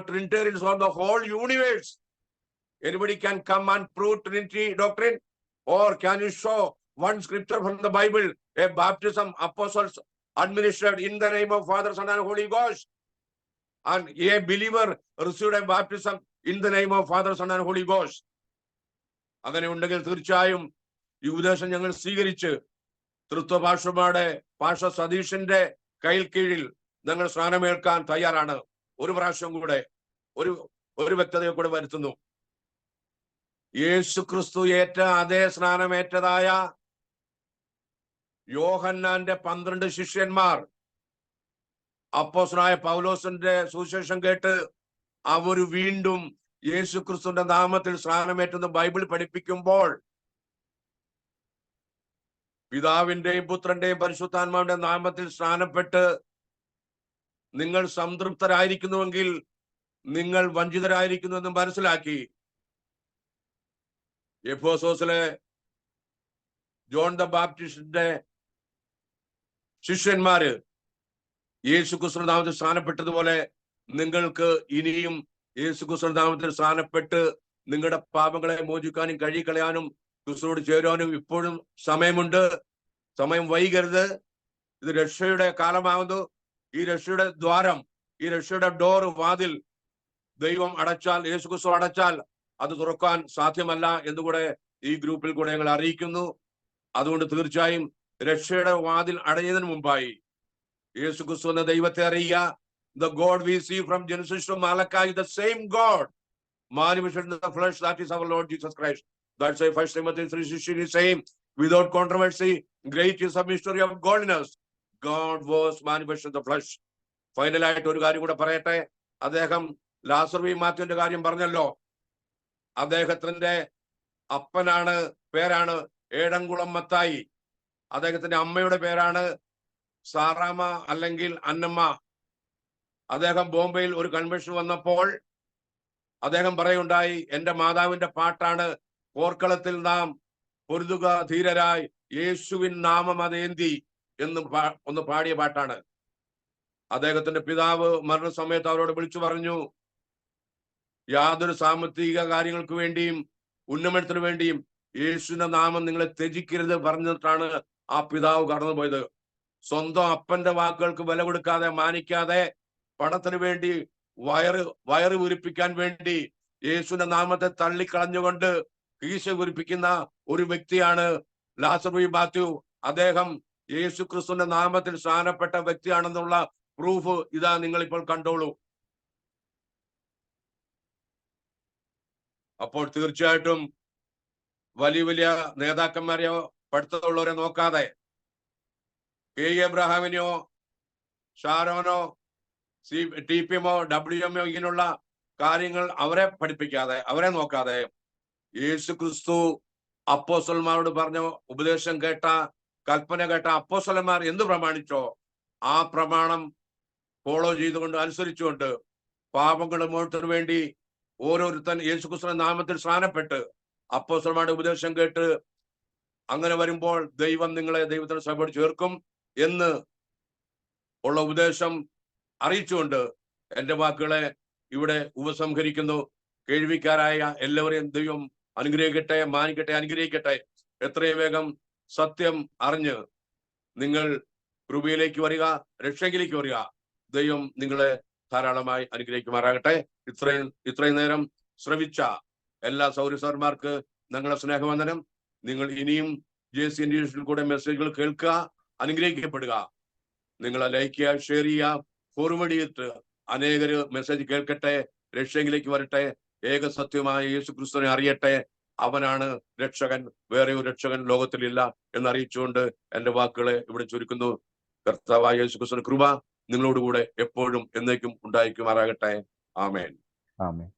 Trinitarians of the whole universe. Anybody can come and prove Trinity doctrine, or can you show one scripture from the Bible, a baptism apostles administered in the name of Father, Son and Holy Ghost, and a believer received a baptism in the name of Father, Son and Holy Ghost? അങ്ങനെ ഉണ്ടെങ്കിൽ തീർച്ചയായും ഈ ഉപദേശം ഞങ്ങൾ സ്വീകരിച്ച് തൃത്വ ഭാഷ സതീഷിന്റെ കയ്യിൽ കീഴിൽ ഞങ്ങൾ സ്നാനമേൽക്കാൻ തയ്യാറാണ്. ഒരു പ്രാവശ്യം കൂടെ ഒരു വ്യക്തതയെ കൂടെ വരുത്തുന്നു. യേശു ക്രിസ്തു ഏറ്റ അതേ സ്നാനമേറ്റതായ യോഹന്നാന്റെ 12 ശിഷ്യന്മാർ അപ്പോസ്തലനായ പൗലോസിന്റെ സുവിശേഷം കേട്ട് അവർ വീണ്ടും യേശു ക്രിസ്തുവിന്റെ നാമത്തിൽ സ്നാനമേറ്റെന്ന് ബൈബിൾ പഠിപ്പിക്കുമ്പോൾ പിതാവിന്റെയും പുത്രന്റെയും പരിശുദ്ധാത്മാവിന്റെ നാമത്തിൽ സ്നാനപ്പെട്ട് നിങ്ങൾ സംതൃപ്തരായിരിക്കുന്നുവെങ്കിൽ നിങ്ങൾ വഞ്ചിതരായിരിക്കുന്നു എന്ന് മനസ്സിലാക്കി എഫേസോസിലെ ജോൺ ദ ബാപ്റ്റിസ്റ്റിന്റെ ശിഷ്യന്മാര് യേശുക്രിസ്തുവിന്റെ നാമത്തിൽ സ്നാനപ്പെട്ടതുപോലെ നിങ്ങൾക്ക് ഇനിയും യേശുക്രിസ്തുവിന്റെ നാമത്തിൽ സ്നാനപ്പെട്ട് നിങ്ങളുടെ പാപങ്ങളെ മോചിക്കാനും കഴുകിക്കളയാനും ക്രിസ്തുവോട് ചേരുവാനും ഇപ്പോഴും സമയമുണ്ട്. സമയം വൈകരുത്. ഇത് രക്ഷയുടെ കാലമാകുന്നു. ഈ രക്ഷയുടെ ദ്വാരം, ഈ രക്ഷയുടെ വാതിൽ ദൈവം അടച്ചാൽ, യേശുക്രിസ്തു അടച്ചാൽ അത് തുറക്കാൻ സാധ്യമല്ല എന്നുകൂടെ ഈ ഗ്രൂപ്പിൽ കൂടെ ഞങ്ങൾ അറിയിക്കുന്നു. അതുകൊണ്ട് തീർച്ചയായും രക്ഷയുടെ വാതിൽ അടയുന്നതിന് മുമ്പായി യേശുക്രിസ്തു എന്ന ദൈവത്തെ അറിയുക. The God we see from Genesis to Malachi, the same God manifested in the flesh, that is our Lord Jesus Christ. That's why 1 Timothy 3:16 is saying, without controversy, great is the mystery of godliness. God was manifested in the flesh. ഫൈനലായിട്ട് ഒരു കാര്യം കൂടെ പറയട്ടെ. അദ്ദേഹം ലാസർ മാത്യുവിന്റെ കാര്യം പറഞ്ഞല്ലോ. അദ്ദേഹത്തിന്റെ അപ്പനാണ് പേരാണ് ഏഴംകുളം മത്തായി. അദ്ദേഹത്തിന്റെ അമ്മയുടെ പേരാണ് സാറാമ അല്ലെങ്കിൽ അന്നമ്മ. അദ്ദേഹം ബോംബെയിൽ ഒരു കൺവെൻഷൻ വന്നപ്പോൾ അദ്ദേഹം പറയുണ്ടായി, എന്റെ മാതാവിന്റെ പാട്ടാണ് പോർക്കളത്തിൽ നാം പൊരുതുക ധീരരായി യേശുവിൻ നാമം അതേന്തി എന്ന് ഒന്ന് പാടിയ പാട്ടാണ്. അദ്ദേഹത്തിന്റെ പിതാവ് മരണസമയത്ത് അവരോട് വിളിച്ചു പറഞ്ഞു, യാതൊരു സാമ്പത്തിക കാര്യങ്ങൾക്ക് വേണ്ടിയും ഉന്നമനത്തിന് വേണ്ടിയും യേശുവിന്റെ നാമം നിങ്ങളെ ത്യജിക്കരുത് പറഞ്ഞിട്ടാണ് ആ പിതാവ് കടന്നുപോയത്. സ്വന്തം അപ്പന്റെ വാക്കുകൾക്ക് വില കൊടുക്കാതെ, മാനിക്കാതെ, പണത്തിന് വേണ്ടി വയറ് പൂരിപ്പിക്കാൻ വേണ്ടി യേശുവിന്റെ നാമത്തെ തള്ളിക്കളഞ്ഞുകൊണ്ട് കീശ പൂരിപ്പിക്കുന്ന ഒരു വ്യക്തിയാണ് ലാസർ മാത്യു. അദ്ദേഹം യേശു ക്രിസ്തുവിന്റെ നാമത്തിൽ സ്നാനപ്പെട്ട വ്യക്തിയാണെന്നുള്ള പ്രൂഫ് ഇതാ നിങ്ങളിപ്പോൾ കണ്ടോളൂ. അപ്പോൾ തീർച്ചയായിട്ടും വലിയ വലിയ നേതാക്കന്മാരെയോ പഠിത്തമുള്ളവരെ നോക്കാതെ, കെ എബ്രഹാമിനെയോ ഷാരോനോ TPMO WMO ഇങ്ങനെയുള്ള കാര്യങ്ങൾ അവരെ പഠിപ്പിക്കാതെ, അവരെ നോക്കാതെ, യേശു ക്രിസ്തു അപ്പോസ്തലന്മാരോട് പറഞ്ഞ ഉപദേശം കേട്ട, കൽപ്പന കേട്ട അപ്പോസ്തലന്മാർ എന്ത് പ്രമാണിച്ചോ ആ പ്രമാണം ഫോളോ ചെയ്തുകൊണ്ട്, അനുസരിച്ചുകൊണ്ട് പാപങ്ങളുടെ മോചനത്തിനു വേണ്ടി ഓരോരുത്തൻ യേശു ക്രിസ്തുവിന്റെ നാമത്തിൽ സ്നാനപ്പെട്ട് അപ്പോസ്തലന്മാരുടെ ഉപദേശം കേട്ട് അങ്ങനെ വരുമ്പോൾ ദൈവം നിങ്ങളെ ദൈവത്തിന്റെ സഭയോട് ചേർക്കും എന്ന് ഉള്ള ഉപദേശം അറിയിച്ചുകൊണ്ട് എന്റെ വാക്കുകളെ ഇവിടെ ഉപസംഹരിക്കുന്നു. കേൾവിക്കാരായ എല്ലാവരെയും ദൈവം അനുഗ്രഹിക്കട്ടെ, മാനിക്കട്ടെ, അനുഗ്രഹിക്കട്ടെ. എത്രയും വേഗം സത്യം അറിഞ്ഞ് നിങ്ങൾ കൃപയിലേക്ക് വരിക, രക്ഷയിലേക്ക് വരിക. ദൈവം നിങ്ങളെ ധാരാളമായി അനുഗ്രഹിക്കുമാറാകട്ടെ. ഇത്രയും നേരം ശ്രവിച്ച എല്ലാ സൗരസന്മാർക്ക് ഞങ്ങളുടെ സ്നേഹവന്ദനം. നിങ്ങൾ ഇനിയും JC ഇൻഡ്യൂഷനിൽ കൂടെ മെസ്സേജുകൾ കേൾക്കുക, അനുഗ്രഹിക്കപ്പെടുക. നിങ്ങളെ ലൈക്ക് ചെയ്യുക, ഷെയർ ചെയ്യുക, ഫോർവേഡ് ചെയ്തിട്ട് അനേകര് മെസ്സേജ് കേൾക്കട്ടെ, രക്ഷയിലേക്ക് വരട്ടെ, ഏക സത്യമായ യേശു ക്രിസ്തുവിനെ അറിയട്ടെ. അവനാണ് രക്ഷകൻ, വേറെ ഒരു രക്ഷകൻ ലോകത്തിലില്ല എന്നറിയിച്ചുകൊണ്ട് എന്റെ വാക്കുകളെ ഇവിടെ ചുരുക്കുന്നു. കർത്താവായ യേശു ക്രിസ്തുവിന്റെ കൃപ നിങ്ങളോടുകൂടെ എപ്പോഴും എന്നേക്കും ഉണ്ടായിരിക്കുമാറാകട്ടെ. ആമേൻ. ആമേൻ.